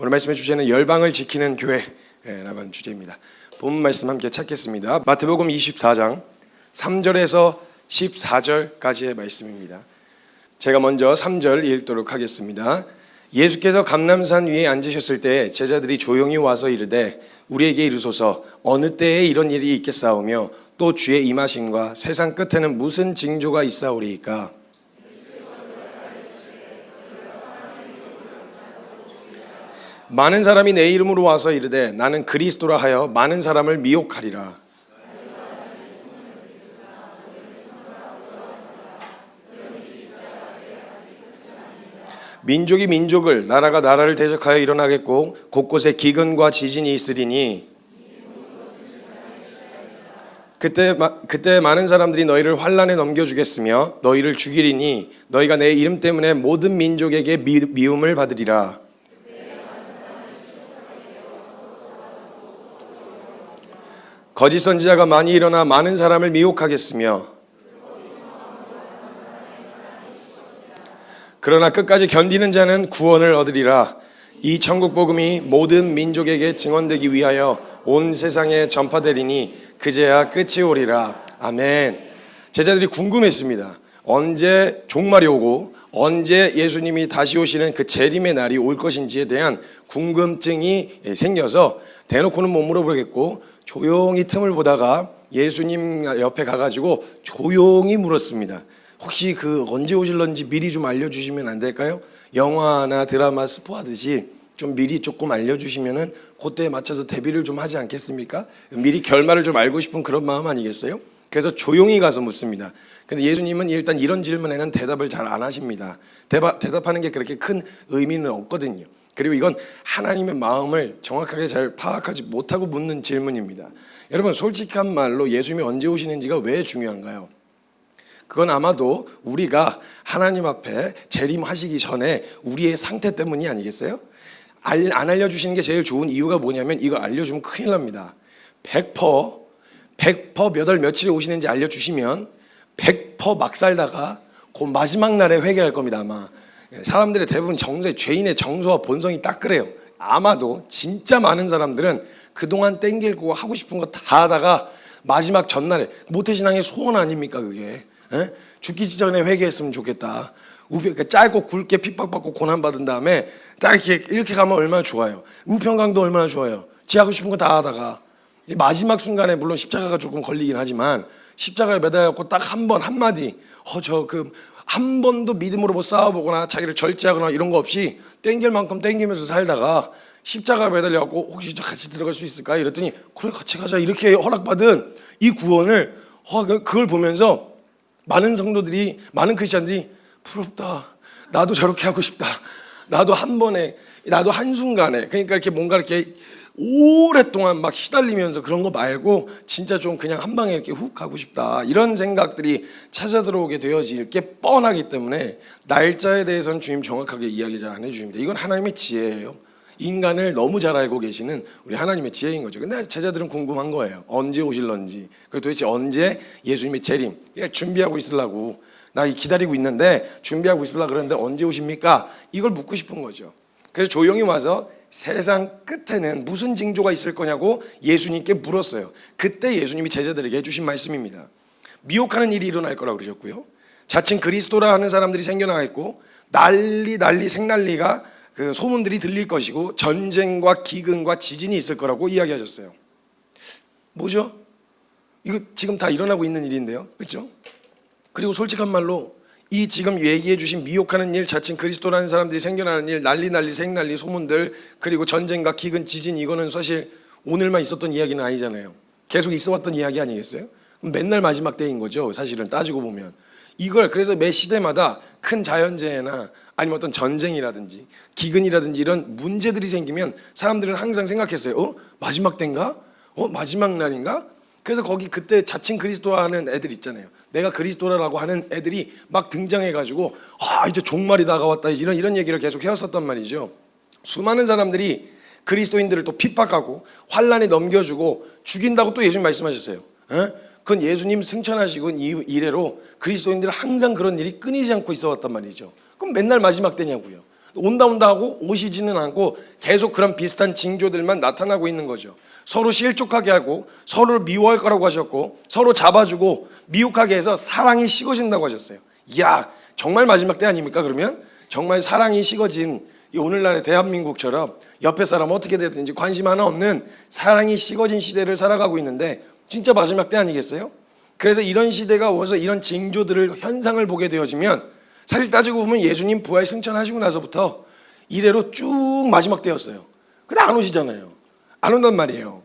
오늘 말씀의 주제는 열방을 지키는 교회라는 주제입니다. 본문 말씀 함께 찾겠습니다. 마태복음 24장 3절에서 14절까지의 말씀입니다. 제가 먼저 3절 읽도록 하겠습니다. 예수께서 감람산 위에 앉으셨을 때 제자들이 조용히 와서 이르되 우리에게 이르소서 어느 때에 이런 일이 있겠사오며 또 주의 임하심과 세상 끝에는 무슨 징조가 있사오리이까. 많은 사람이 내 이름으로 와서 이르되 나는 그리스도라 하여 많은 사람을 미혹하리라. 민족이 민족을, 나라가 나라를 대적하여 일어나겠고 곳곳에 기근과 지진이 있으리니 그때 많은 사람들이 너희를 환난에 넘겨주겠으며 너희를 죽이리니 너희가 내 이름 때문에 모든 민족에게 미움을 받으리라. 거짓 선지자가 많이 일어나 많은 사람을 미혹하겠으며 그러나 끝까지 견디는 자는 구원을 얻으리라. 이 천국 복음이 모든 민족에게 증언되기 위하여 온 세상에 전파되리니 그제야 끝이 오리라. 아멘. 제자들이 궁금했습니다. 언제 종말이 오고 언제 예수님이 다시 오시는 그 재림의 날이 올 것인지에 대한 궁금증이 생겨서 대놓고는 못 물어보겠고 조용히 틈을 보다가 예수님 옆에 가가지고 조용히 물었습니다. 혹시 그 언제 오실런지 미리 좀 알려주시면 안 될까요? 영화나 드라마 스포하듯이 좀 미리 조금 알려주시면은 그때에 맞춰서 대비를 좀 하지 않겠습니까? 미리 결말을 좀 알고 싶은 그런 마음 아니겠어요? 그래서 조용히 가서 묻습니다. 근데 예수님은 일단 이런 질문에는 대답을 잘 안 하십니다. 대답하는 게 그렇게 큰 의미는 없거든요. 그리고 이건 하나님의 마음을 정확하게 잘 파악하지 못하고 묻는 질문입니다. 여러분, 솔직한 말로 예수님이 언제 오시는지가 왜 중요한가요? 그건 아마도 우리가 하나님 앞에 재림하시기 전에 우리의 상태 때문이 아니겠어요? 안 알려주시는 게 제일 좋은 이유가 뭐냐면 이거 알려주면 큰일 납니다. 100% 몇 월 며칠에 오시는지 알려주시면 100% 막 살다가 그 마지막 날에 회개할 겁니다. 아마 사람들의 대부분 죄인의 정서와 본성이 딱 그래요. 아마도 진짜 많은 사람들은 그동안 땡길고 하고 싶은 거 다 하다가 마지막 전날에 모태신앙의 소원 아닙니까 그게? 죽기 전에 회개했으면 좋겠다. 짧고 굵게 핍박받고 고난받은 다음에 딱 이렇게 가면 얼마나 좋아요. 우편강도 얼마나 좋아요. 지 하고 싶은 거 다 하다가 마지막 순간에 물론 십자가가 조금 걸리긴 하지만 십자가에 매달려갖고 딱 한 번 한마디 한 번도 믿음으로 뭐 싸워보거나 자기를 절제하거나 이런 거 없이 땡길 만큼 땡기면서 살다가 십자가에 매달려갖고 혹시 저 같이 들어갈 수 있을까? 이랬더니 그래 같이 가자 이렇게 허락받은 이 구원을 그걸 보면서 많은 성도들이 많은 크리스찬들이 부럽다. 나도 저렇게 하고 싶다. 나도 한 번에 나도 한순간에 그러니까 이렇게 뭔가 이렇게 오랫동안 막 시달리면서 그런 거 말고 진짜 좀 그냥 한 방에 이렇게 훅 가고 싶다 이런 생각들이 찾아 들어오게 되어질 게 뻔하기 때문에 날짜에 대해서는 주님 정확하게 이야기 잘 안 해주십니다. 이건 하나님의 지혜예요. 인간을 너무 잘 알고 계시는 우리 하나님의 지혜인 거죠. 근데 제자들은 궁금한 거예요. 언제 오실런지, 도대체 언제 예수님의 재림 준비하고 있으려고 나 기다리고 있는데 준비하고 있으려고 그러는데 언제 오십니까? 이걸 묻고 싶은 거죠. 그래서 조용히 와서 세상 끝에는 무슨 징조가 있을 거냐고 예수님께 물었어요. 그때 예수님이 제자들에게 해주신 말씀입니다. 미혹하는 일이 일어날 거라고 그러셨고요. 자칭 그리스도라 하는 사람들이 생겨나겠고 난리 생난리가 그 소문들이 들릴 것이고 전쟁과 기근과 지진이 있을 거라고 이야기하셨어요. 뭐죠? 이거 지금 다 일어나고 있는 일인데요. 그렇죠? 그리고 솔직한 말로 이 지금 얘기해 주신 미혹하는 일, 자칭 그리스도라는 사람들이 생겨나는 일, 난리 생난리 소문들, 그리고 전쟁과 기근, 지진 이거는 사실 오늘만 있었던 이야기는 아니잖아요. 계속 있어왔던 이야기 아니겠어요? 맨날 마지막 때인 거죠. 사실은 따지고 보면. 이걸 그래서 매 시대마다 큰 자연재해나 아니면 어떤 전쟁이라든지 기근이라든지 이런 문제들이 생기면 사람들은 항상 생각했어요. 마지막 때인가? 마지막 날인가? 그래서 거기 그때 자칭 그리스도라 하는 애들 있잖아요. 내가 그리스도라고 하는 애들이 막 등장해가지고 이제 종말이 다가왔다 이런 얘기를 계속 해왔었단 말이죠. 수많은 사람들이 그리스도인들을 또 핍박하고 환난에 넘겨주고 죽인다고 또 예수님 말씀하셨어요. 그건 예수님 승천하시고 이래로 그리스도인들은 항상 그런 일이 끊이지 않고 있어왔단 말이죠. 그럼 맨날 마지막 때냐고요. 온다 하고 오시지는 않고 계속 그런 비슷한 징조들만 나타나고 있는 거죠. 서로 실족하게 하고 서로를 미워할 거라고 하셨고 서로 잡아주고 미혹하게 해서 사랑이 식어진다고 하셨어요. 이야, 정말 마지막 때 아닙니까? 그러면 정말 사랑이 식어진 이 오늘날의 대한민국처럼 옆에 사람 어떻게 되든지 관심 하나 없는 사랑이 식어진 시대를 살아가고 있는데 진짜 마지막 때 아니겠어요? 그래서 이런 시대가 오면서 이런 징조들을 현상을 보게 되어지면 사실 따지고 보면 예수님 부활 승천하시고 나서부터 이래로 쭉 마지막 때였어요. 근데 안 오시잖아요. 안 온단 말이에요.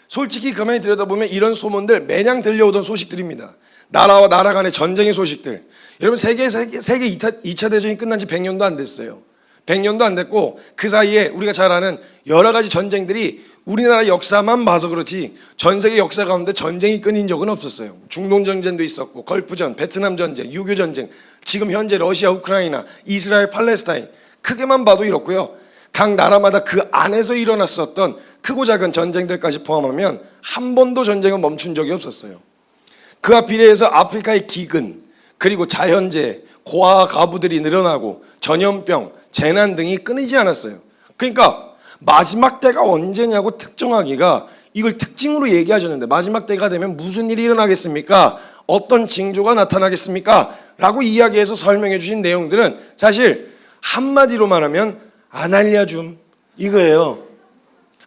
솔직히 가만히 들여다보면 이런 소문들 매냥 들려오던 소식들입니다. 나라와 나라 간의 전쟁의 소식들. 여러분 세계 2차 대전이 끝난 지 100년도 안 됐어요. 100년도 안 됐고 그 사이에 우리가 잘 아는 여러 가지 전쟁들이 우리나라 역사만 봐서 그렇지 전 세계 역사 가운데 전쟁이 끊인 적은 없었어요. 중동 전쟁도 있었고 걸프전, 베트남 전쟁, 유교 전쟁, 지금 현재 러시아, 우크라이나, 이스라엘, 팔레스타인 크게만 봐도 이렇고요. 각 나라마다 그 안에서 일어났었던 크고 작은 전쟁들까지 포함하면 한 번도 전쟁은 멈춘 적이 없었어요. 그와 비례해서 아프리카의 기근, 그리고 자연재해, 고아 가부들이 늘어나고 전염병, 재난 등이 끊이지 않았어요. 그러니까 마지막 때가 언제냐고 특정하기가 이걸 특징으로 얘기하셨는데 마지막 때가 되면 무슨 일이 일어나겠습니까? 어떤 징조가 나타나겠습니까? 라고 이야기해서 설명해 주신 내용들은 사실 한마디로 말하면 안 알려줌 이거예요.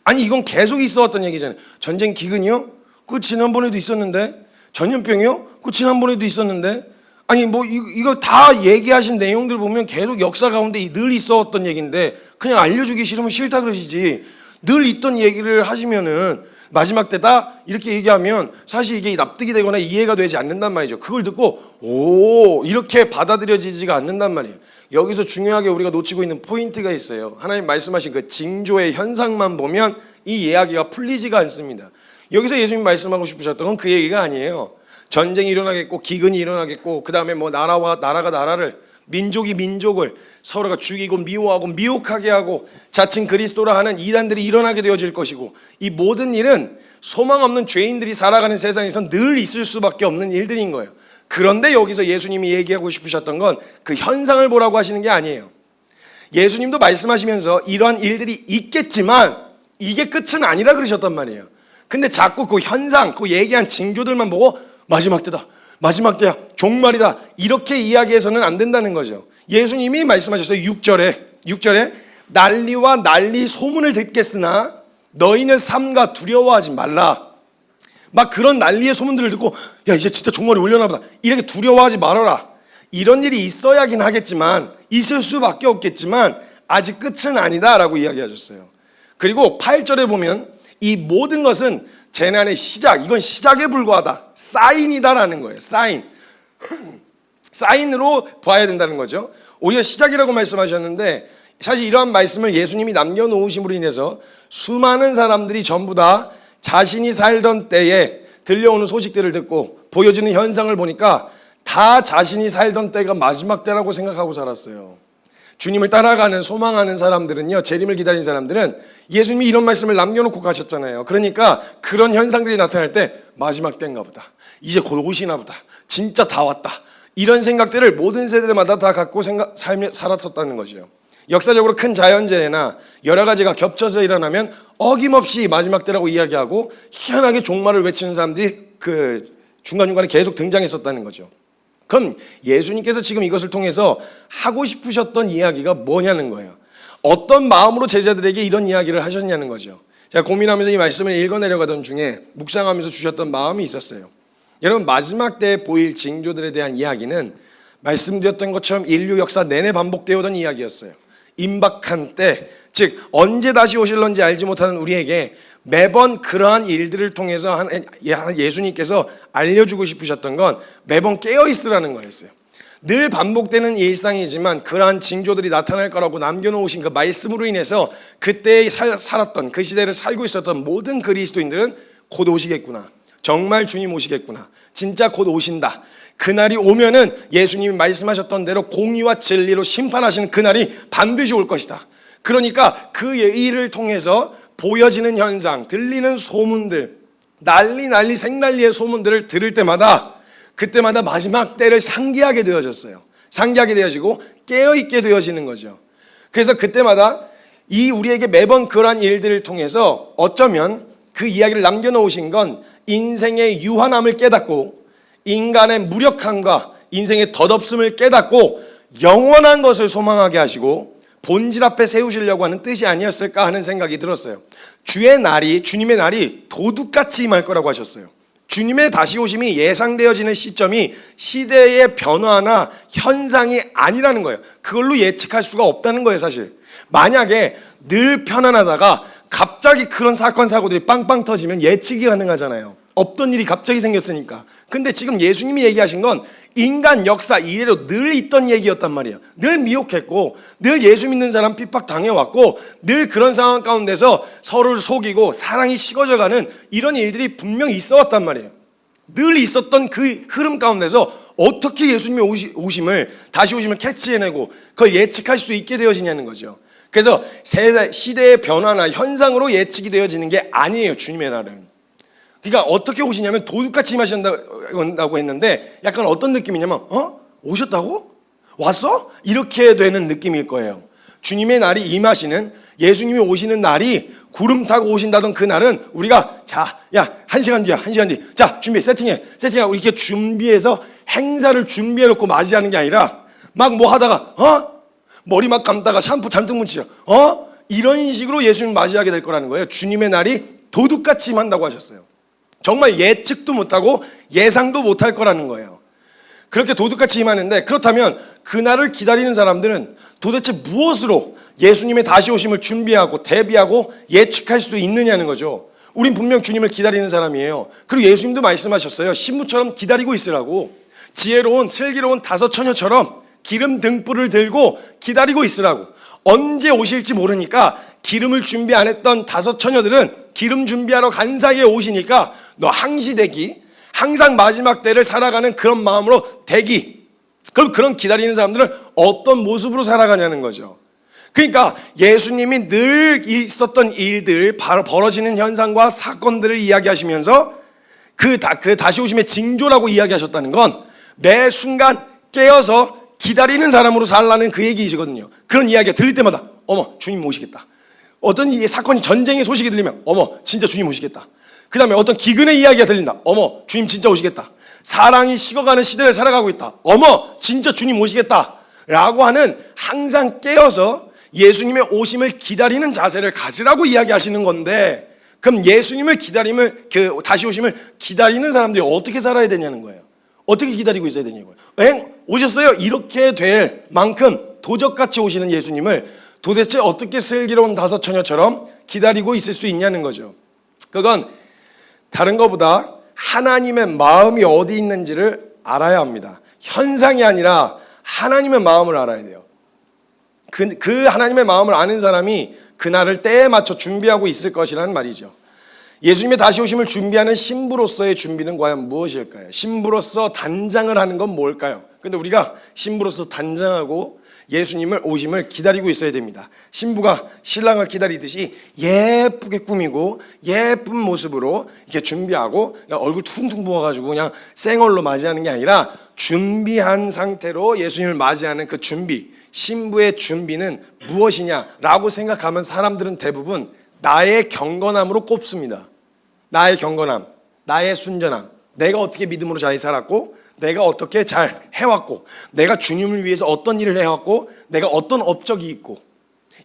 아니 이건 계속 있어왔던 얘기잖아요. 전쟁 기근이요? 그거 지난번에도 있었는데. 전염병이요? 그거 지난번에도 있었는데. 아니 뭐 이거 다 얘기하신 내용들 보면 계속 역사 가운데 늘 있어왔던 얘기인데 그냥 알려주기 싫으면 싫다 그러시지 늘 있던 얘기를 하시면은 마지막 때다 이렇게 얘기하면 사실 이게 납득이 되거나 이해가 되지 않는단 말이죠. 그걸 듣고 오 이렇게 받아들여지지가 않는단 말이에요. 여기서 중요하게 우리가 놓치고 있는 포인트가 있어요. 하나님 말씀하신 그 징조의 현상만 보면 이 이야기가 풀리지가 않습니다. 여기서 예수님 말씀하고 싶으셨던 건 그 얘기가 아니에요. 전쟁이 일어나겠고 기근이 일어나겠고 그 다음에 뭐 나라가 나라를 민족이 민족을 서로가 죽이고 미워하고 미혹하게 하고 자칭 그리스도라 하는 이단들이 일어나게 되어질 것이고 이 모든 일은 소망 없는 죄인들이 살아가는 세상에서 늘 있을 수밖에 없는 일들인 거예요. 그런데 여기서 예수님이 얘기하고 싶으셨던 건 그 현상을 보라고 하시는 게 아니에요. 예수님도 말씀하시면서 이러한 일들이 있겠지만 이게 끝은 아니라 그러셨단 말이에요. 근데 자꾸 그 현상, 그 얘기한 징조들만 보고 마지막 때다, 마지막 때야, 종말이다 이렇게 이야기해서는 안 된다는 거죠. 예수님이 말씀하셨어요. 6절에 난리와 난리 소문을 듣겠으나 너희는 삼가 두려워하지 말라. 막 그런 난리의 소문들을 듣고 야 이제 진짜 종말이 올려나 보다 이렇게 두려워하지 말아라. 이런 일이 있어야긴 하겠지만 있을 수밖에 없겠지만 아직 끝은 아니다 라고 이야기하셨어요. 그리고 8절에 보면 이 모든 것은 재난의 시작, 이건 시작에 불과하다, 사인이다라는 거예요. 사인으로 봐야 된다는 거죠. 오히려 시작이라고 말씀하셨는데 사실 이러한 말씀을 예수님이 남겨놓으심으로 인해서 수많은 사람들이 전부 다 자신이 살던 때에 들려오는 소식들을 듣고 보여지는 현상을 보니까 다 자신이 살던 때가 마지막 때라고 생각하고 살았어요. 주님을 따라가는 소망하는 사람들은요, 재림을 기다리는 사람들은 예수님이 이런 말씀을 남겨놓고 가셨잖아요. 그러니까 그런 현상들이 나타날 때 마지막 때인가 보다, 이제 곧 오시나 보다, 진짜 다 왔다, 이런 생각들을 모든 세대마다 다 갖고 살았었다는 거죠. 역사적으로 큰 자연재해나 여러 가지가 겹쳐서 일어나면 어김없이 마지막 때라고 이야기하고 희한하게 종말을 외치는 사람들이 그 중간중간에 계속 등장했었다는 거죠. 그럼 예수님께서 지금 이것을 통해서 하고 싶으셨던 이야기가 뭐냐는 거예요. 어떤 마음으로 제자들에게 이런 이야기를 하셨냐는 거죠. 제가 고민하면서 이 말씀을 읽어내려가던 중에 묵상하면서 주셨던 마음이 있었어요. 여러분, 마지막 때에 보일 징조들에 대한 이야기는 말씀드렸던 것처럼 인류 역사 내내 반복되어 오던 이야기였어요. 임박한 때, 즉 언제 다시 오실런지 알지 못하는 우리에게 매번 그러한 일들을 통해서 예수님께서 알려주고 싶으셨던 건 매번 깨어있으라는 거였어요. 늘 반복되는 일상이지만 그러한 징조들이 나타날 거라고 남겨놓으신 그 말씀으로 인해서 그때 살았던, 그 시대를 살고 있었던 모든 그리스도인들은 곧 오시겠구나, 정말 주님 오시겠구나, 진짜 곧 오신다, 그날이 오면은 예수님이 말씀하셨던 대로 공의와 진리로 심판하시는 그날이 반드시 올 것이다. 그러니까 그 일을 통해서 보여지는 현상, 들리는 소문들, 난리 생난리의 소문들을 들을 때마다 그때마다 마지막 때를 상기하게 되어졌어요. 상기하게 되어지고 깨어있게 되어지는 거죠. 그래서 그때마다 이 우리에게 매번 그러한 일들을 통해서 어쩌면 그 이야기를 남겨놓으신 건 인생의 유한함을 깨닫고 인간의 무력함과 인생의 덧없음을 깨닫고 영원한 것을 소망하게 하시고 본질 앞에 세우시려고 하는 뜻이 아니었을까 하는 생각이 들었어요. 주님의 날이 도둑같이 임할 거라고 하셨어요. 주님의 다시 오심이 예상되어지는 시점이 시대의 변화나 현상이 아니라는 거예요. 그걸로 예측할 수가 없다는 거예요, 사실. 만약에 늘 편안하다가 갑자기 그런 사건 사고들이 빵빵 터지면 예측이 가능하잖아요. 없던 일이 갑자기 생겼으니까. 근데 지금 예수님이 얘기하신 건 인간 역사 이래로 늘 있던 얘기였단 말이에요. 늘 미혹했고 늘 예수 믿는 사람 핍박 당해왔고 늘 그런 상황 가운데서 서로를 속이고 사랑이 식어져가는 이런 일들이 분명히 있어왔단 말이에요. 늘 있었던 그 흐름 가운데서 어떻게 예수님의 다시 오심을 캐치해내고 그걸 예측할 수 있게 되어지냐는 거죠. 그래서 시대의 변화나 현상으로 예측이 되어지는 게 아니에요, 주님의 날은. 그러니까 어떻게 오시냐면 도둑같이 임하신다고 했는데 약간 어떤 느낌이냐면 오셨다고? 왔어? 이렇게 되는 느낌일 거예요. 주님의 날이 임하시는, 예수님이 오시는 날이 구름 타고 오신다던 그 날은 우리가 한 시간 뒤야, 자 준비해, 세팅하고 이렇게 준비해서 행사를 준비해 놓고 맞이하는 게 아니라 막 뭐 하다가 머리 막 감다가 샴푸 잔뜩 묻히죠. 이런 식으로 예수님 맞이하게 될 거라는 거예요. 주님의 날이 도둑같이 임한다고 하셨어요. 정말 예측도 못하고 예상도 못할 거라는 거예요. 그렇게 도둑같이 임하는데, 그렇다면 그날을 기다리는 사람들은 도대체 무엇으로 예수님의 다시 오심을 준비하고 대비하고 예측할 수 있느냐는 거죠. 우린 분명 주님을 기다리는 사람이에요. 그리고 예수님도 말씀하셨어요. 신부처럼 기다리고 있으라고. 지혜로운 슬기로운 다섯 처녀처럼 기름 등불을 들고 기다리고 있으라고. 언제 오실지 모르니까 기름을 준비 안 했던 다섯 처녀들은 기름 준비하러 간 사이에 오시니까 너 항시대기, 항상 마지막 때를 살아가는 그런 마음으로 대기. 그럼 그런 기다리는 사람들은 어떤 모습으로 살아가냐는 거죠. 그러니까 예수님이 늘 있었던 일들, 바로 벌어지는 현상과 사건들을 이야기하시면서 그 다시 오심의 징조라고 이야기하셨다는 건 매 순간 깨어서 기다리는 사람으로 살라는 그 얘기이시거든요. 그런 이야기가 들릴 때마다 어머 주님 오시겠다. 어떤 이 사건이 전쟁의 소식이 들리면 어머 진짜 주님 오시겠다. 그 다음에 어떤 기근의 이야기가 들린다. 어머 주님 진짜 오시겠다. 사랑이 식어가는 시대를 살아가고 있다. 어머 진짜 주님 오시겠다 라고 하는, 항상 깨어서 예수님의 오심을 기다리는 자세를 가지라고 이야기하시는 건데, 그럼 예수님을 다시 오심을 기다리는 사람들이 어떻게 살아야 되냐는 거예요. 어떻게 기다리고 있어야 되냐고요. 오셨어요? 이렇게 될 만큼 도적같이 오시는 예수님을 도대체 어떻게 슬기로운 다섯 처녀처럼 기다리고 있을 수 있냐는 거죠. 그건 다른 것보다 하나님의 마음이 어디 있는지를 알아야 합니다. 현상이 아니라 하나님의 마음을 알아야 돼요. 그 하나님의 마음을 아는 사람이 그날을 때에 맞춰 준비하고 있을 것이라는 말이죠. 예수님의 다시 오심을 준비하는 신부로서의 준비는 과연 무엇일까요? 신부로서 단장을 하는 건 뭘까요? 근데 우리가 신부로서 단장하고 예수님을 오심을 기다리고 있어야 됩니다. 신부가 신랑을 기다리듯이 예쁘게 꾸미고 예쁜 모습으로 이렇게 준비하고 얼굴 퉁퉁 부어가지고 그냥 쌩얼로 맞이하는 게 아니라 준비한 상태로 예수님을 맞이하는 그 준비, 신부의 준비는 무엇이냐라고 생각하면 사람들은 대부분 나의 경건함으로 꼽습니다. 나의 경건함, 나의 순전함, 내가 어떻게 믿음으로 잘 살았고, 내가 어떻게 잘 해왔고, 내가 주님을 위해서 어떤 일을 해왔고, 내가 어떤 업적이 있고,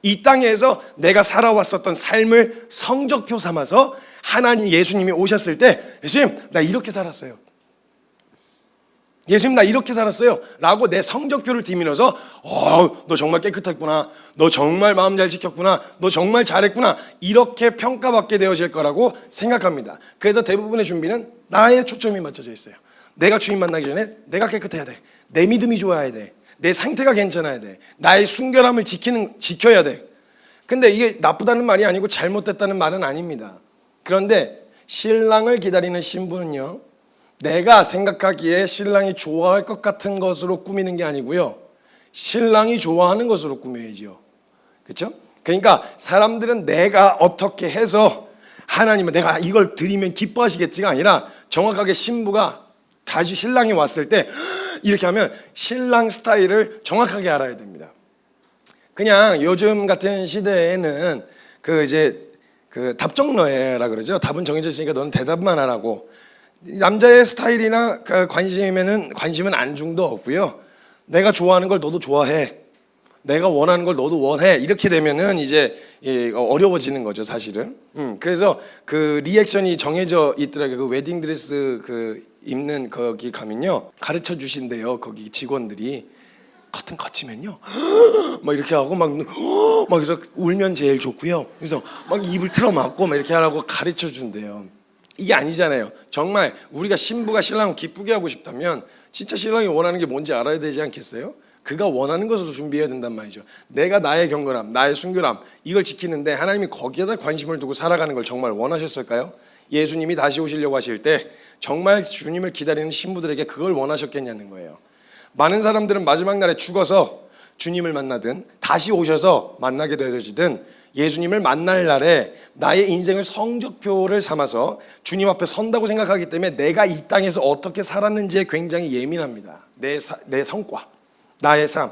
이 땅에서 내가 살아왔었던 삶을 성적표 삼아서 하나님 예수님이 오셨을 때 예수님 나 이렇게 살았어요. 예수님 나 이렇게 살았어요 라고 내 성적표를 뒤밀어서 너 정말 깨끗했구나, 너 정말 마음 잘 지켰구나, 너 정말 잘했구나, 이렇게 평가받게 되어질 거라고 생각합니다. 그래서 대부분의 준비는 나의 초점이 맞춰져 있어요. 내가 주님 만나기 전에 내가 깨끗해야 돼, 내 믿음이 좋아야 돼, 내 상태가 괜찮아야 돼, 나의 순결함을 지켜야 돼. 근데 이게 나쁘다는 말이 아니고 잘못됐다는 말은 아닙니다. 그런데 신랑을 기다리는 신부는요, 내가 생각하기에 신랑이 좋아할 것 같은 것으로 꾸미는 게 아니고요, 신랑이 좋아하는 것으로 꾸며야죠. 그렇죠? 그러니까 사람들은 내가 어떻게 해서 하나님은 내가 이걸 드리면 기뻐하시겠지가 아니라 정확하게 신부가 다시 신랑이 왔을 때 이렇게 하면 신랑 스타일을 정확하게 알아야 됩니다. 그냥 요즘 같은 시대에는 그 답정너에라 그러죠. 답은 정해져 있으니까 너는 대답만 하라고. 남자의 스타일이나 관심은 안중도 없고요. 내가 좋아하는 걸 너도 좋아해. 내가 원하는 걸 너도 원해. 이렇게 되면은 이제 어려워지는 거죠, 사실은. 그래서 그 리액션이 정해져 있더라고요. 그 웨딩 드레스 그 입는 거기 가면요, 가르쳐 주신대요. 거기 직원들이 커튼 거치면요, 막 이렇게 하고 막 그래서 울면 제일 좋고요. 그래서 막 입을 틀어막고 막 이렇게 하라고 가르쳐 준대요. 이게 아니잖아요. 정말 우리가 신부가 신랑을 기쁘게 하고 싶다면 진짜 신랑이 원하는 게 뭔지 알아야 되지 않겠어요? 그가 원하는 것으로 준비해야 된단 말이죠. 내가 나의 경건함, 나의 순결함 이걸 지키는데 하나님이 거기에다 관심을 두고 살아가는 걸 정말 원하셨을까요? 예수님이 다시 오시려고 하실 때 정말 주님을 기다리는 신부들에게 그걸 원하셨겠냐는 거예요. 많은 사람들은 마지막 날에 죽어서 주님을 만나든 다시 오셔서 만나게 되어지든 예수님을 만날 날에 나의 인생을 성적표를 삼아서 주님 앞에 선다고 생각하기 때문에 내가 이 땅에서 어떻게 살았는지에 굉장히 예민합니다. 내 성과, 나의 삶.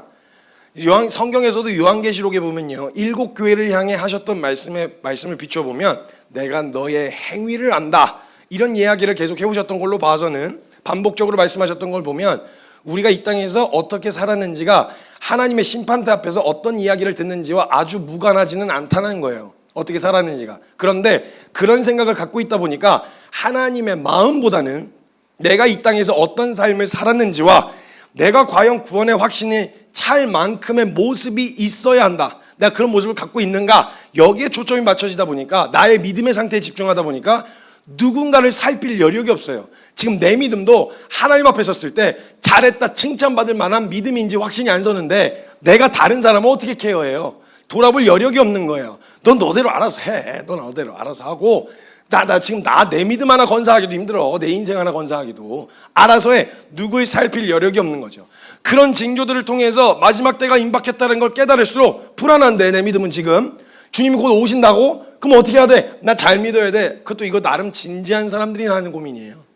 성경에서도 요한계시록에 보면요, 7 교회를 향해 하셨던 말씀을 비춰보면 내가 너의 행위를 안다, 이런 이야기를 계속 해오셨던 걸로 봐서는, 반복적으로 말씀하셨던 걸 보면 우리가 이 땅에서 어떻게 살았는지가 하나님의 심판대 앞에서 어떤 이야기를 듣는지와 아주 무관하지는 않다는 거예요. 어떻게 살았는지가. 그런데 그런 생각을 갖고 있다 보니까 하나님의 마음보다는 내가 이 땅에서 어떤 삶을 살았는지와 내가 과연 구원의 확신이 찰 만큼의 모습이 있어야 한다, 내가 그런 모습을 갖고 있는가, 여기에 초점이 맞춰지다 보니까, 나의 믿음의 상태에 집중하다 보니까 누군가를 살필 여력이 없어요. 지금 내 믿음도 하나님 앞에 섰을 때 잘했다 칭찬받을 만한 믿음인지 확신이 안 서는데 내가 다른 사람을 어떻게 케어해요? 돌아볼 여력이 없는 거예요. 넌 너대로 알아서 해. 넌 너대로 알아서 하고, 나 지금 내 믿음 하나 건사하기도 힘들어. 내 인생 하나 건사하기도. 알아서 해. 누구를 살필 여력이 없는 거죠. 그런 징조들을 통해서 마지막 때가 임박했다는 걸 깨달을수록 불안한데, 내 믿음은 지금 주님이 곧 오신다고? 그럼 어떻게 해야 돼? 나 잘 믿어야 돼. 그것도 이거 나름 진지한 사람들이 하는 고민이에요.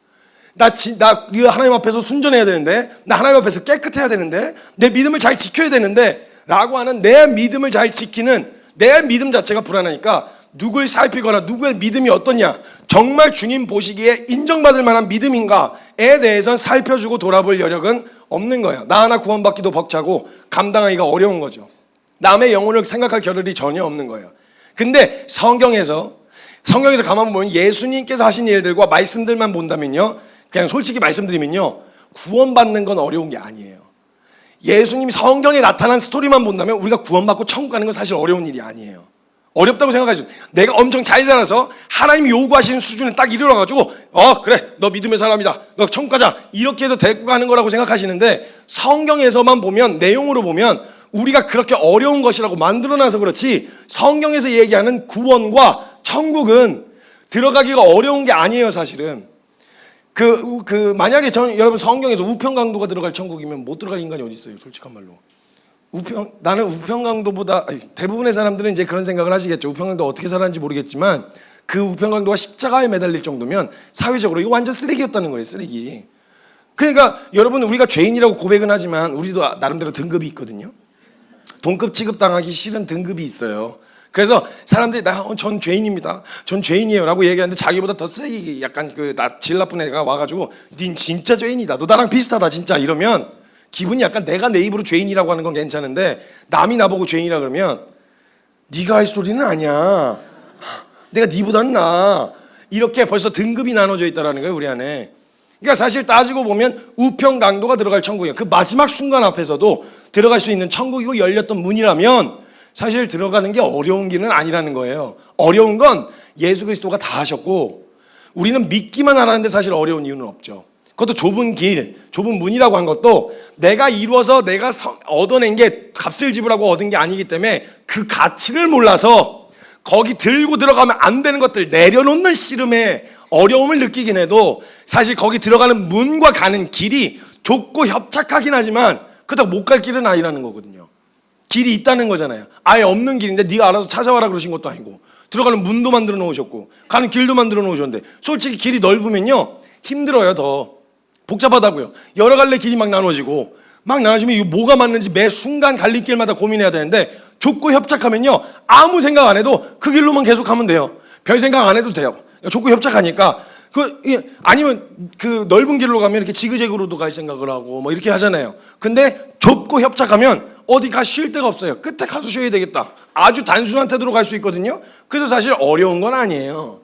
나 하나님 앞에서 순전해야 되는데, 나 하나님 앞에서 깨끗해야 되는데, 내 믿음을 잘 지켜야 되는데 라고 하는 내 믿음을 잘 지키는 내 믿음 자체가 불안하니까 누구를 살피거나 누구의 믿음이 어떠냐, 정말 주님 보시기에 인정받을 만한 믿음인가에 대해서 살펴주고 돌아볼 여력은 없는 거예요. 나 하나 구원받기도 벅차고 감당하기가 어려운 거죠. 남의 영혼을 생각할 겨를이 전혀 없는 거예요. 근데 성경에서 가만 보면 예수님께서 하신 일들과 말씀들만 본다면요, 그냥 솔직히 말씀드리면요, 구원받는 건 어려운 게 아니에요. 예수님이 성경에 나타난 스토리만 본다면 우리가 구원받고 천국 가는 건 사실 어려운 일이 아니에요. 어렵다고 생각하시죠. 내가 엄청 잘 살아서 하나님이 요구하시는 수준에 딱 이르러가지고 그래, 너 믿음의 사람이다, 너 천국 가자, 이렇게 해서 데리고 가는 거라고 생각하시는데, 성경에서만 보면, 내용으로 보면 우리가 그렇게 어려운 것이라고 만들어놔서 그렇지, 성경에서 얘기하는 구원과 천국은 들어가기가 어려운 게 아니에요. 사실은 만약에 여러분 성경에서 우편강도가 들어갈 천국이면 못 들어갈 인간이 어디 있어요? 솔직한 말로. 나는 우편강도보다, 대부분의 사람들은 이제 그런 생각을 하시겠죠. 우편강도 어떻게 살았는지 모르겠지만 그 우편강도가 십자가에 매달릴 정도면 사회적으로 이거 완전 쓰레기였다는 거예요. 쓰레기. 그러니까 여러분, 우리가 죄인이라고 고백은 하지만 우리도 나름대로 등급이 있거든요. 동급 취급당하기 싫은 등급이 있어요. 그래서 사람들이 전 죄인입니다, 전 죄인이에요 라고 얘기하는데, 자기보다 더 쓰레기, 약간 질 나쁜 애가 와가지고 닌 진짜 죄인이다, 너 나랑 비슷하다 진짜, 이러면 기분이 약간, 내가 내 입으로 죄인이라고 하는 건 괜찮은데 남이 나보고 죄인이라 그러면 네가 할 소리는 아니야, 내가 네보다는 나아, 이렇게 벌써 등급이 나눠져 있다는 거예요, 우리 안에. 그러니까 사실 따지고 보면 우편강도가 들어갈 천국이에요. 그 마지막 순간 앞에서도 들어갈 수 있는 천국이고 열렸던 문이라면 사실 들어가는 게 어려운 길은 아니라는 거예요. 어려운 건 예수 그리스도가 다 하셨고 우리는 믿기만 하라는데 사실 어려운 이유는 없죠. 그것도 좁은 길, 좁은 문이라고 한 것도 내가 이루어서 내가 얻어낸 게 값을 지불하고 얻은 게 아니기 때문에 그 가치를 몰라서 거기 들고 들어가면 안 되는 것들 내려놓는 씨름에 어려움을 느끼긴 해도, 사실 거기 들어가는 문과 가는 길이 좁고 협착하긴 하지만 그렇다고 못 갈 길은 아니라는 거거든요. 길이 있다는 거잖아요. 아예 없는 길인데 네가 알아서 찾아와라 그러신 것도 아니고, 들어가는 문도 만들어 놓으셨고 가는 길도 만들어 놓으셨는데, 솔직히 길이 넓으면요 힘들어요. 더 복잡하다고요. 여러 갈래 길이 막 나눠지고, 막 나눠지면 이거 뭐가 맞는지 매 순간 갈림길마다 고민해야 되는데, 좁고 협착하면요, 아무 생각 안 해도 그 길로만 계속 가면 돼요. 별 생각 안 해도 돼요. 좁고 협착하니까. 아니면 그 넓은 길로 가면 이렇게 지그재그로도 갈 생각을 하고 뭐 이렇게 하잖아요. 근데 좁고 협착하면 어디 가 쉴 데가 없어요. 끝에 가서 쉬어야 되겠다. 아주 단순한 태도로 갈 수 있거든요. 그래서 사실 어려운 건 아니에요.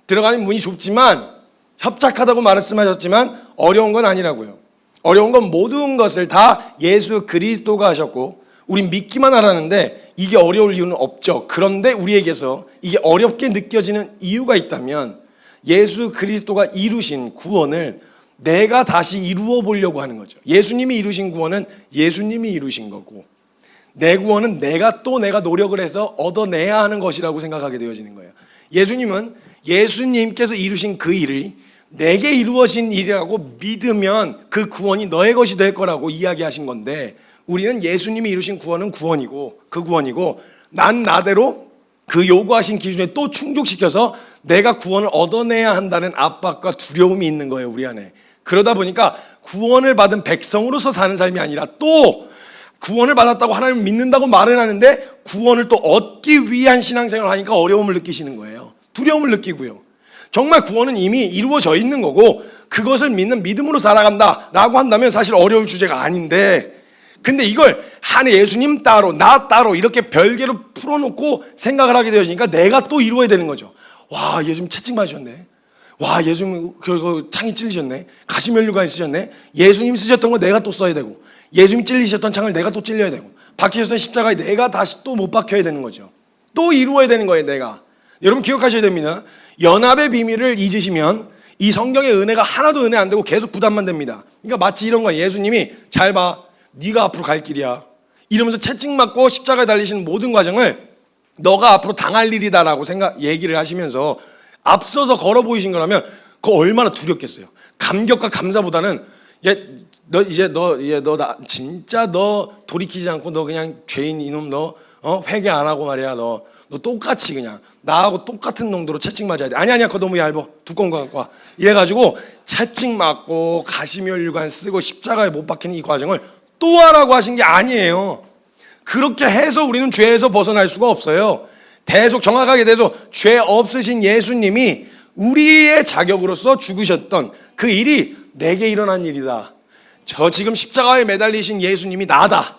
들어가는 문이 좁지만, 협착하다고 말씀하셨지만 어려운 건 아니라고요. 어려운 건 모든 것을 다 예수 그리스도가 하셨고 우린 믿기만 하라는데 이게 어려울 이유는 없죠. 그런데 우리에게서 이게 어렵게 느껴지는 이유가 있다면 예수 그리스도가 이루신 구원을 내가 다시 이루어 보려고 하는 거죠. 예수님이 이루신 구원은 예수님이 이루신 거고, 내 구원은 내가 노력을 해서 얻어내야 하는 것이라고 생각하게 되어지는 거예요. 예수님은 예수님께서 이루신 그 일이 내게 이루어진 일이라고 믿으면 그 구원이 너의 것이 될 거라고 이야기하신 건데, 우리는 예수님이 이루신 구원은 그 구원이고 난 나대로 그 요구하신 기준에 또 충족시켜서 내가 구원을 얻어내야 한다는 압박과 두려움이 있는 거예요, 우리 안에. 그러다 보니까 구원을 받은 백성으로서 사는 삶이 아니라 또 구원을 받았다고 하나님을 믿는다고 말은 하는데 구원을 또 얻기 위한 신앙생활을 하니까 어려움을 느끼시는 거예요. 두려움을 느끼고요. 정말 구원은 이미 이루어져 있는 거고 그것을 믿는 믿음으로 살아간다라고 한다면 사실 어려울 주제가 아닌데, 근데 이걸 한 예수님 따로 나 따로 이렇게 별개로 풀어놓고 생각을 하게 되어지니까 내가 또 이루어야 되는 거죠. 와, 예수님 채찍 맞으셨네. 와, 예수님 그 창이 찔리셨네. 가시면류관 있으셨네. 예수님 쓰셨던 거 내가 또 써야 되고, 예수님 찔리셨던 창을 내가 또 찔려야 되고, 박히셨던 십자가에 내가 다시 또 못 박혀야 되는 거죠. 또 이루어야 되는 거예요, 내가. 여러분 기억하셔야 됩니다. 연합의 비밀을 잊으시면 이 성경의 은혜가 하나도 은혜 안 되고 계속 부담만 됩니다. 그러니까 마치 이런 거예요. 예수님이 잘 봐, 네가 앞으로 갈 길이야 이러면서 채찍 맞고 십자가에 달리시는 모든 과정을 너가 앞으로 당할 일이다라고 얘기를 하시면서 앞서서 걸어 보이신 거라면 그거 얼마나 두렵겠어요. 감격과 감사보다는 너 진짜 너 돌이키지 않고 너 그냥 죄인 이놈 너 회개 안 하고 말이야 너 똑같이 그냥 나하고 똑같은 농도로 채찍 맞아야 돼. 아니야 그거 너무 얇아, 두꺼운 거 갖고 와. 이래가지고 채찍 맞고 가시면류관 쓰고 십자가에 못 박히는 이 과정을 또 하라고 하신 게 아니에요. 그렇게 해서 우리는 죄에서 벗어날 수가 없어요. 정확하게 돼서 죄 없으신 예수님이 우리의 자격으로서 죽으셨던 그 일이 내게 일어난 일이다. 저 지금 십자가에 매달리신 예수님이 나다,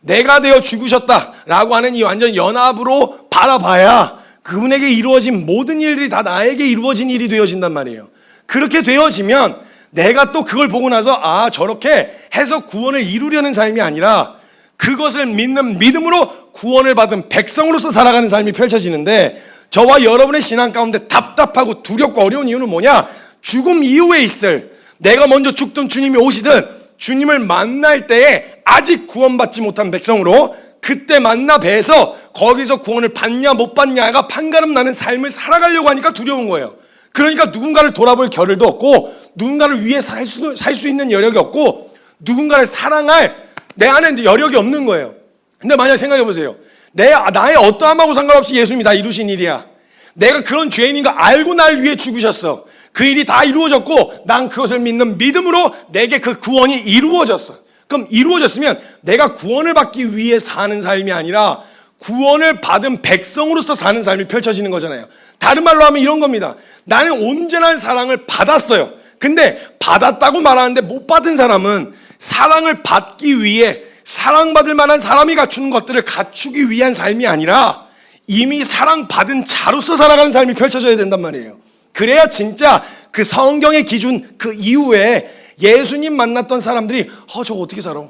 내가 되어 죽으셨다라고 하는 이 완전 연합으로 바라봐야 그분에게 이루어진 모든 일들이 다 나에게 이루어진 일이 되어진단 말이에요. 그렇게 되어지면 내가 또 그걸 보고 나서 저렇게 해서 구원을 이루려는 삶이 아니라 그것을 믿는 믿음으로 구원을 받은 백성으로서 살아가는 삶이 펼쳐지는데, 저와 여러분의 신앙 가운데 답답하고 두렵고 어려운 이유는 뭐냐? 죽음 이후에 있을, 내가 먼저 죽든 주님이 오시든 주님을 만날 때에 아직 구원받지 못한 백성으로 그때 만나 뵈서 거기서 구원을 받냐 못 받냐가 판가름 나는 삶을 살아가려고 하니까 두려운 거예요. 그러니까 누군가를 돌아볼 겨를도 없고 누군가를 위해 살 수 있는 여력이 없고 누군가를 사랑할 내 안에 여력이 없는 거예요. 근데 만약 생각해 보세요. 나의 어떠함하고 상관없이 예수님이 다 이루신 일이야. 내가 그런 죄인인 거 알고 날 위해 죽으셨어. 그 일이 다 이루어졌고 난 그것을 믿는 믿음으로 내게 그 구원이 이루어졌어. 그럼 이루어졌으면 내가 구원을 받기 위해 사는 삶이 아니라 구원을 받은 백성으로서 사는 삶이 펼쳐지는 거잖아요. 다른 말로 하면 이런 겁니다. 나는 온전한 사랑을 받았어요. 근데 받았다고 말하는데 못 받은 사람은 사랑을 받기 위해 사랑받을 만한 사람이 갖추는 것들을 갖추기 위한 삶이 아니라 이미 사랑받은 자로서 살아가는 삶이 펼쳐져야 된단 말이에요. 그래야 진짜 그 성경의 기준 그 이후에 예수님 만났던 사람들이 저거 어떻게 살아?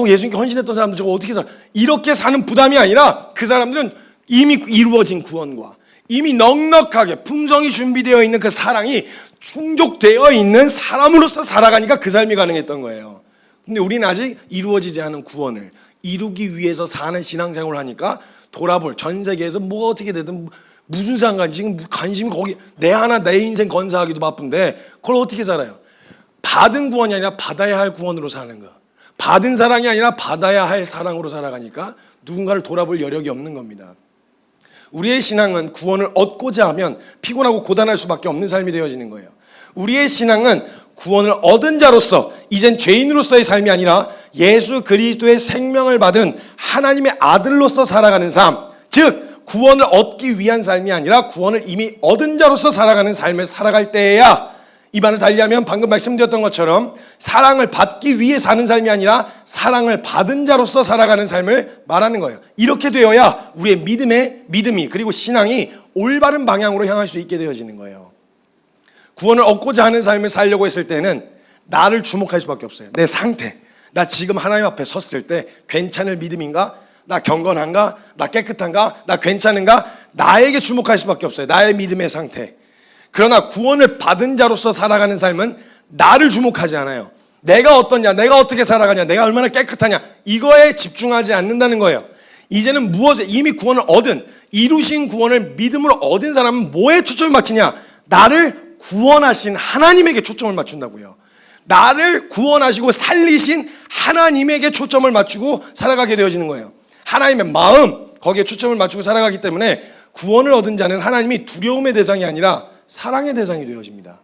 예수님께 헌신했던 사람들 저거 어떻게 살아? 이렇게 사는 부담이 아니라 그 사람들은 이미 이루어진 구원과 이미 넉넉하게 풍성이 준비되어 있는 그 사랑이 충족되어 있는 사람으로서 살아가니까 그 삶이 가능했던 거예요. 근데 우리는 아직 이루어지지 않은 구원을 이루기 위해서 사는 신앙생활을 하니까 돌아볼, 전 세계에서 뭐가 어떻게 되든 무슨 상관, 지금 관심이 거기 내 인생 건사하기도 바쁜데 그걸 어떻게 살아요? 받은 구원이 아니라 받아야 할 구원으로 사는 거, 받은 사랑이 아니라 받아야 할 사랑으로 살아가니까 누군가를 돌아볼 여력이 없는 겁니다. 우리의 신앙은 구원을 얻고자 하면 피곤하고 고단할 수밖에 없는 삶이 되어지는 거예요. 우리의 신앙은 구원을 얻은 자로서 이젠 죄인으로서의 삶이 아니라 예수 그리스도의 생명을 받은 하나님의 아들로서 살아가는 삶, 즉 구원을 얻기 위한 삶이 아니라 구원을 이미 얻은 자로서 살아가는 삶을 살아갈 때에야, 이 말을 달리하면 방금 말씀드렸던 것처럼 사랑을 받기 위해 사는 삶이 아니라 사랑을 받은 자로서 살아가는 삶을 말하는 거예요. 이렇게 되어야 우리의 믿음이 그리고 신앙이 올바른 방향으로 향할 수 있게 되어지는 거예요. 구원을 얻고자 하는 삶을 살려고 했을 때는 나를 주목할 수밖에 없어요. 내 상태, 나 지금 하나님 앞에 섰을 때 괜찮을 믿음인가? 나 경건한가? 나 깨끗한가? 나 괜찮은가? 나에게 주목할 수밖에 없어요. 나의 믿음의 상태. 그러나 구원을 받은 자로서 살아가는 삶은 나를 주목하지 않아요. 내가 어떠냐, 내가 어떻게 살아가냐, 내가 얼마나 깨끗하냐, 이거에 집중하지 않는다는 거예요. 이제는 무엇에, 이미 구원을 얻은, 이루신 구원을 믿음으로 얻은 사람은 뭐에 초점을 맞추냐? 나를 구원하신 하나님에게 초점을 맞춘다고요. 나를 구원하시고 살리신 하나님에게 초점을 맞추고 살아가게 되어지는 거예요. 하나님의 마음, 거기에 초점을 맞추고 살아가기 때문에 구원을 얻은 자는 하나님이 두려움의 대상이 아니라 사랑의 대상이 되어집니다.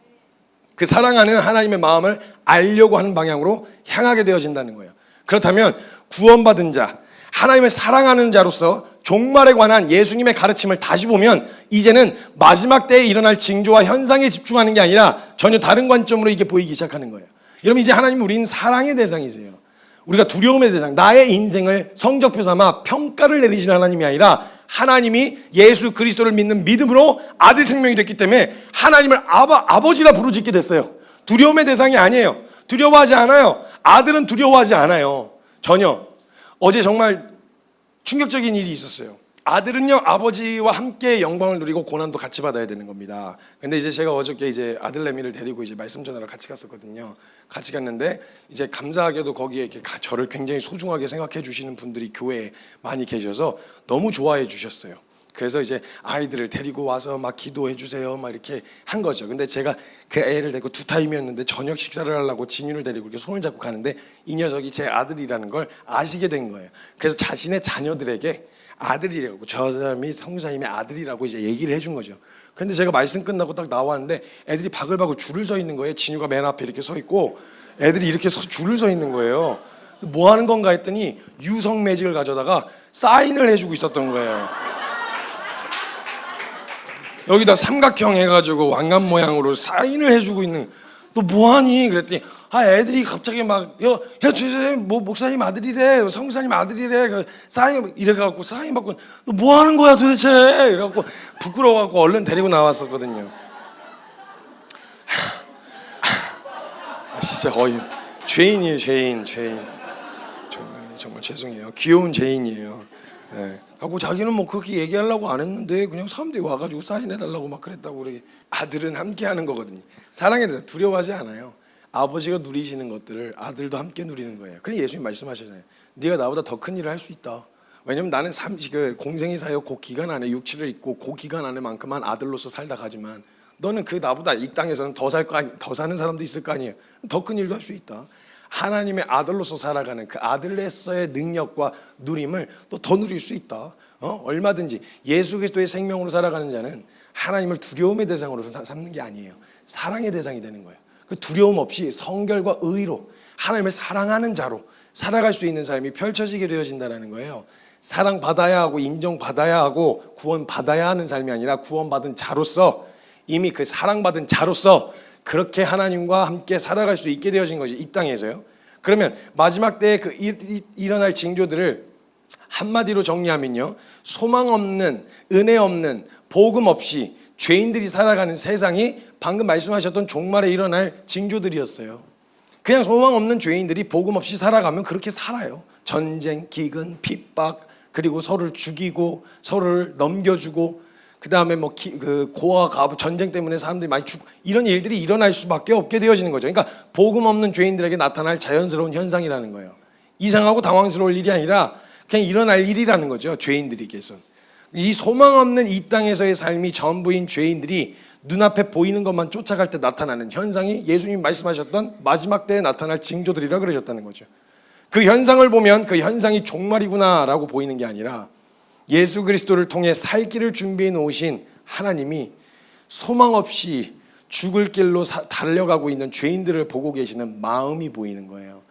그 사랑하는 하나님의 마음을 알려고 하는 방향으로 향하게 되어진다는 거예요. 그렇다면 구원받은 자, 하나님을 사랑하는 자로서 종말에 관한 예수님의 가르침을 다시 보면 이제는 마지막 때에 일어날 징조와 현상에 집중하는 게 아니라 전혀 다른 관점으로 이게 보이기 시작하는 거예요. 여러분, 이제 하나님은 우리는 사랑의 대상이세요. 우리가 두려움의 대상, 나의 인생을 성적표 삼아 평가를 내리시는 하나님이 아니라 하나님이 예수 그리스도를 믿는 믿음으로 아들 생명이 됐기 때문에 하나님을 아버지라 부르짖게 됐어요. 두려움의 대상이 아니에요. 두려워하지 않아요. 아들은 두려워하지 않아요. 전혀. 어제 정말 충격적인 일이 있었어요. 아들은요, 아버지와 함께 영광을 누리고 고난도 같이 받아야 되는 겁니다. 근데 이제 제가 어저께 이제 아들내미를 데리고 이제 말씀 전하러 같이 갔었거든요. 같이 갔는데 이제 감사하게도 거기에 이렇게 저를 굉장히 소중하게 생각해 주시는 분들이 교회에 많이 계셔서 너무 좋아해 주셨어요. 그래서 이제 아이들을 데리고 와서 막 기도해 주세요 막 이렇게 한 거죠. 근데 제가 그 애를 데리고 두 타임이었는데 저녁 식사를 하려고 진유를 데리고 이렇게 손을 잡고 가는데 이 녀석이 제 아들이라는 걸 아시게 된 거예요. 그래서 자신의 자녀들에게 아들이라고, 저 사람이 성사님의 아들이라고 이제 얘기를 해준 거죠. 근데 제가 말씀 끝나고 딱 나왔는데 애들이 바글바글 줄을 서 있는 거예요. 진유가 맨 앞에 이렇게 서 있고 애들이 이렇게 줄을 서 있는 거예요. 뭐 하는 건가 했더니 유성 매직을 가져다가 사인을 해주고 있었던 거예요. 여기다 삼각형 해가지고 왕관 모양으로 사인을 해주고 있는. 너 뭐하니? 그랬더니 애들이 갑자기 막 야 주님 뭐 목사님 아들이래, 성사님 아들이래, 그 사인 이래갖고 사인 받고 너 뭐하는 거야 도대체? 이래갖고 부끄러워갖고 얼른 데리고 나왔었거든요. 진짜 죄인이에요, 죄인. 정말 죄송해요. 귀여운 죄인이에요. 네. 하고 자기는 뭐 그렇게 얘기하려고 안 했는데 그냥 사람들이 와가지고 사인해달라고 막 그랬다고 그러게. 아들은 함께 하는 거거든요. 사랑에 대해서 두려워하지 않아요. 아버지가 누리시는 것들을 아들도 함께 누리는 거예요. 그래서 예수님 말씀하시잖아요. 네가 나보다 더 큰 일을 할 수 있다. 왜냐면 나는 공생의 사역 그 기간 안에 육체를 입고 그 기간 안에만큼만 아들로서 살다 가지만 너는 그 나보다 이 땅에서는 더 사는 사람도 있을 거 아니에요. 더 큰 일도 할 수 있다. 하나님의 아들로서 살아가는 그 아들로서의 능력과 누림을 또 더 누릴 수 있다. 얼마든지 예수 그리스도의 생명으로 살아가는 자는 하나님을 두려움의 대상으로 삼는 게 아니에요. 사랑의 대상이 되는 거예요. 그 두려움 없이 성결과 의로 하나님을 사랑하는 자로 살아갈 수 있는 삶이 펼쳐지게 되어진다는 거예요. 사랑받아야 하고 인정받아야 하고 구원받아야 하는 삶이 아니라 구원받은 자로서, 이미 그 사랑받은 자로서 그렇게 하나님과 함께 살아갈 수 있게 되어진 거지, 이 땅에서요. 그러면 마지막 때에 그 일어날 징조들을 한마디로 정리하면요, 소망 없는, 은혜 없는, 복음 없이 죄인들이 살아가는 세상이 방금 말씀하셨던 종말에 일어날 징조들이었어요. 그냥 소망 없는 죄인들이 복음 없이 살아가면 그렇게 살아요. 전쟁, 기근, 핍박, 그리고 서로를 죽이고 서로를 넘겨주고, 그 다음에 고아 가부 전쟁 때문에 사람들이 많이 죽고, 이런 일들이 일어날 수밖에 없게 되어지는 거죠. 그러니까 복음 없는 죄인들에게 나타날 자연스러운 현상이라는 거예요. 이상하고 당황스러울 일이 아니라 그냥 일어날 일이라는 거죠. 죄인들에게선. 이 소망 없는 이 땅에서의 삶이 전부인 죄인들이 눈앞에 보이는 것만 쫓아갈 때 나타나는 현상이 예수님 말씀하셨던 마지막 때에 나타날 징조들이라 그러셨다는 거죠. 그 현상을 보면 그 현상이 종말이구나라고 보이는 게 아니라 예수 그리스도를 통해 살 길을 준비해 놓으신 하나님이 소망 없이 죽을 길로 달려가고 있는 죄인들을 보고 계시는 마음이 보이는 거예요.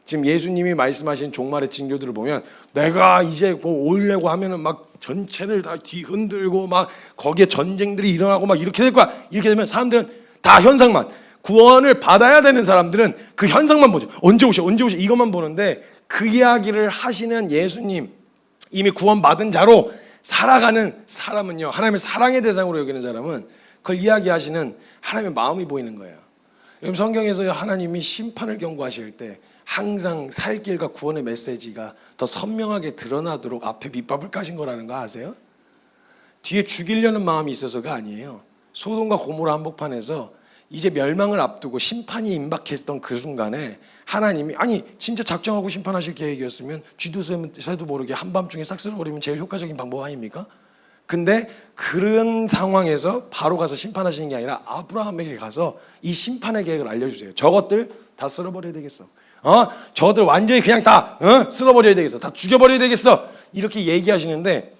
지금 예수님이 말씀하신 종말의 징조들을 보면 내가 이제 오려고 하면은 막 전체를 다 뒤흔들고 막 거기에 전쟁들이 일어나고 막 이렇게 될 거야. 이렇게 되면 사람들은 다 현상만, 구원을 받아야 되는 사람들은 그 현상만 보죠. 언제 오셔 이것만 보는데, 그 이야기를 하시는 예수님, 이미 구원받은 자로 살아가는 사람은요, 하나님의 사랑의 대상으로 여기는 사람은 그걸 이야기하시는 하나님의 마음이 보이는 거예요. 여러분, 성경에서 하나님이 심판을 경고하실 때 항상 살 길과 구원의 메시지가 더 선명하게 드러나도록 앞에 밑밥을 까신 거라는 거 아세요? 뒤에 죽이려는 마음이 있어서가 아니에요. 소돔과 고모라 한복판에서 이제 멸망을 앞두고 심판이 임박했던 그 순간에 하나님이, 아니 진짜 작정하고 심판하실 계획이었으면 쥐도 새도 모르게 한밤중에 싹 쓸어버리면 제일 효과적인 방법 아닙니까? 근데 그런 상황에서 바로 가서 심판하시는 게 아니라 아브라함에게 가서 이 심판의 계획을 알려주세요. 저것들 다 쓸어버려야 되겠어. 저들 완전히 그냥 다 쓸어버려야 되겠어. 다 죽여버려야 되겠어. 이렇게 얘기하시는데,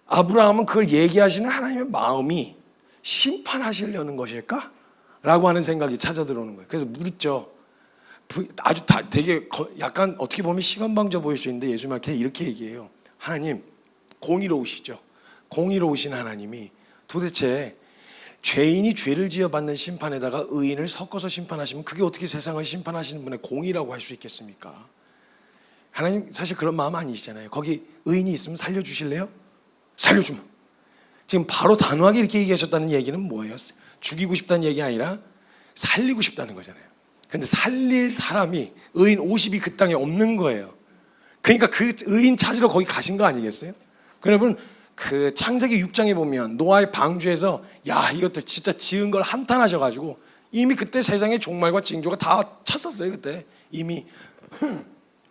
아브라함은 그걸 얘기하시는 하나님의 마음이 심판하시려는 것일까? 라고 하는 생각이 찾아 들어오는 거예요. 그래서 묻죠. 아주 되게 약간 어떻게 보면 시건방져 보일 수 있는데 예수님한테 이렇게 얘기해요. 하나님, 공의로우시죠. 공의로우신 하나님이 도대체 죄인이 죄를 지어받는 심판에다가 의인을 섞어서 심판하시면 그게 어떻게 세상을 심판하시는 분의 공의라고 할 수 있겠습니까? 하나님 사실 그런 마음 아니시잖아요. 거기 의인이 있으면 살려주실래요? 살려주면. 지금 바로 단호하게 이렇게 얘기하셨다는 얘기는 뭐예요? 죽이고 싶다는 얘기 아니라 살리고 싶다는 거잖아요. 근데 살릴 사람이 의인 50이 그 땅에 없는 거예요. 그러니까 그 의인 찾으러 거기 가신 거 아니겠어요? 여러분, 그 창세기 6장에 보면 노아의 방주에서 야, 이것들 진짜 지은 걸 한탄하셔가지고 이미 그때 세상의 종말과 징조가 다 찼었어요. 그때 이미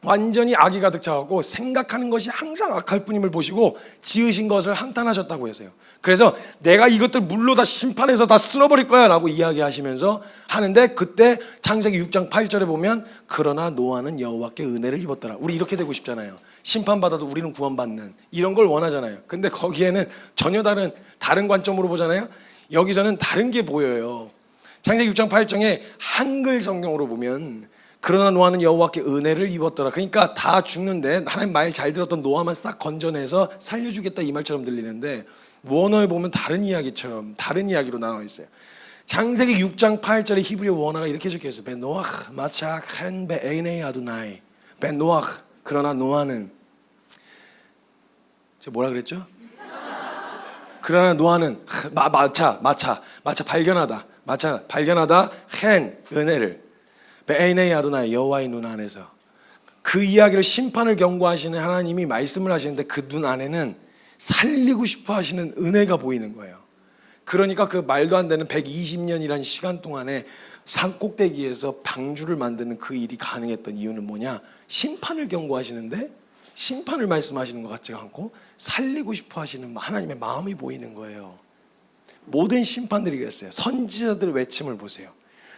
완전히 악이 가득 차갖고 생각하는 것이 항상 악할 뿐임을 보시고 지으신 것을 한탄하셨다고 했어요. 그래서 내가 이것들 물로 다 심판해서 다 쓸어버릴 거야 라고 이야기하시면서 하는데, 그때 창세기 6장 8절에 보면 그러나 노아는 여호와께 은혜를 입었더라. 우리 이렇게 되고 싶잖아요. 심판받아도 우리는 구원받는, 이런 걸 원하잖아요. 근데 거기에는 전혀 다른 관점으로 보잖아요. 여기서는 다른 게 보여요. 창세기 6장 8장에 한글 성경으로 보면 그러나 노아는 여호와께 은혜를 입었더라. 그러니까 다 죽는데 하나님 말 잘 들었던 노아만 싹 건져내서 살려주겠다 이 말처럼 들리는데, 원어에 보면 다른 이야기처럼 다른 이야기로 나와 있어요. 창세기 6장 8절에 히브리어 원어가 이렇게 적혀 있어요. 베노아흐 마착 한 베에네 아두나이. 베노아흐, 그러나 노아는, 제가 뭐라 그랬죠? 그러나 노아는 마차 발견하다 헨, 은혜를, 베에네 아두나이, 여호와의 눈 안에서. 그 이야기를, 심판을 경고하시는 하나님이 말씀을 하시는데 그 눈 안에는 살리고 싶어 하시는 은혜가 보이는 거예요. 그러니까 그 말도 안 되는 120년이라는 시간 동안에 산 꼭대기에서 방주를 만드는 그 일이 가능했던 이유는 뭐냐? 심판을 경고하시는데 심판을 말씀하시는 것 같지가 않고 살리고 싶어 하시는 하나님의 마음이 보이는 거예요. 모든 심판들이 그랬어요. 선지자들의 외침을 보세요.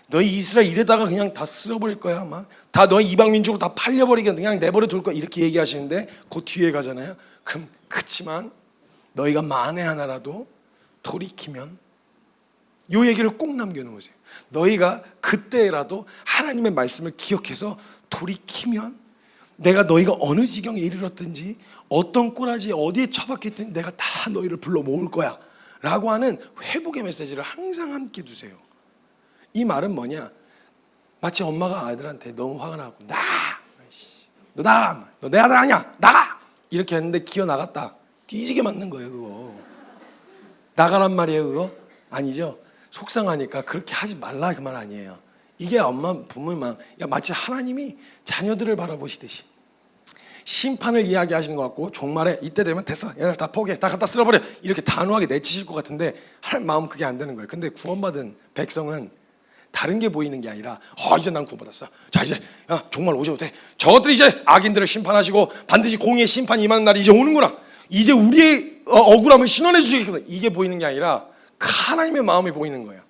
너희 이스라엘 이래다가 그냥 다 쓸어버릴 거야. 막 다 너희 이방 민족으로 다 팔려버리게 그냥 내버려 둘 거야. 이렇게 얘기하시는데 그 뒤에 가잖아요. 그럼 그치만 너희가 만에 하나라도 돌이키면, 이 얘기를 꼭 남겨놓으세요. 너희가 그때라도 하나님의 말씀을 기억해서 돌이키면 내가 너희가 어느 지경에 이르렀든지 어떤 꼬라지에 어디에 처박혔든지 내가 다 너희를 불러 모을 거야 라고 하는 회복의 메시지를 항상 함께 두세요. 이 말은 뭐냐? 마치 엄마가 아들한테 너무 화가 나고 너 내 아들 아니야, 나가! 이렇게 했는데 기어 나갔다. 뒤지게 맞는 거예요. 그거 나가란 말이에요. 그거 아니죠. 속상하니까 그렇게 하지 말라 그 말 아니에요. 이게 엄마 부모님 마음. 마치 하나님이 자녀들을 바라보시듯이 심판을 이야기하시는 것 같고, 종말에 이때 되면 됐어, 얘들 다 포기해, 다 갖다 쓸어버려, 이렇게 단호하게 내치실 것 같은데 하나님 마음은 그게 안 되는 거예요. 근데 구원받은 백성은 다른 게 보이는 게 아니라 이제 난 구원받았어. 자 이제 종말 오셔도 돼. 저것들이 이제 악인들을 심판하시고 반드시 공의의 심판이 임하는 날이 이제 오는구나. 이제 우리의 억울함을 신원해 주시겠구나. 이게 보이는 게 아니라 하나님의 마음이 보이는 거예요.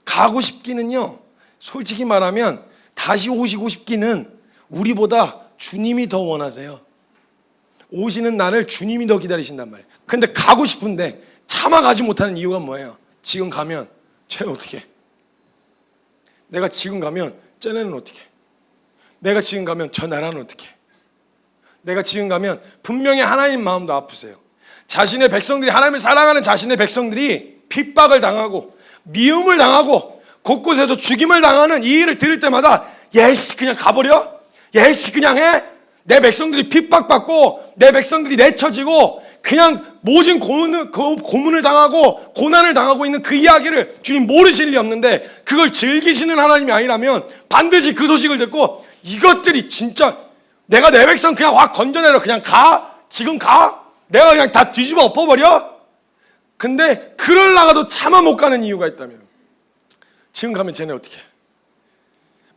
가고 싶기는요, 솔직히 말하면 다시 오시고 싶기는 우리보다 주님이 더 원하세요. 오시는 날을 주님이 더 기다리신단 말이에요. 근데 가고 싶은데 참아가지 못하는 이유가 뭐예요? 지금 가면 쟤는 어떻게 해? 내가 지금 가면 쟤네는 어떻게 해? 내가 지금 가면 저 나라는 어떻게 해? 내가 지금 가면 분명히 하나님 마음도 아프세요. 자신의 백성들이, 하나님을 사랑하는 자신의 백성들이 핍박을 당하고 미움을 당하고 곳곳에서 죽임을 당하는 이 일을 들을 때마다 예씨 그냥 가버려? 예씨 그냥 해? 내 백성들이 핍박받고 내 백성들이 내쳐지고 그냥 모진 고문을 당하고 고난을 당하고 있는 그 이야기를 주님 모르실 리 없는데, 그걸 즐기시는 하나님이 아니라면 반드시 그 소식을 듣고 이것들이 진짜 내가 내 백성 그냥 확 건져내라, 그냥 가? 지금 가? 내가 그냥 다 뒤집어 엎어버려? 근데 그러려가도 차마 못 가는 이유가 있다면, 지금 가면 쟤네 어떻게 해?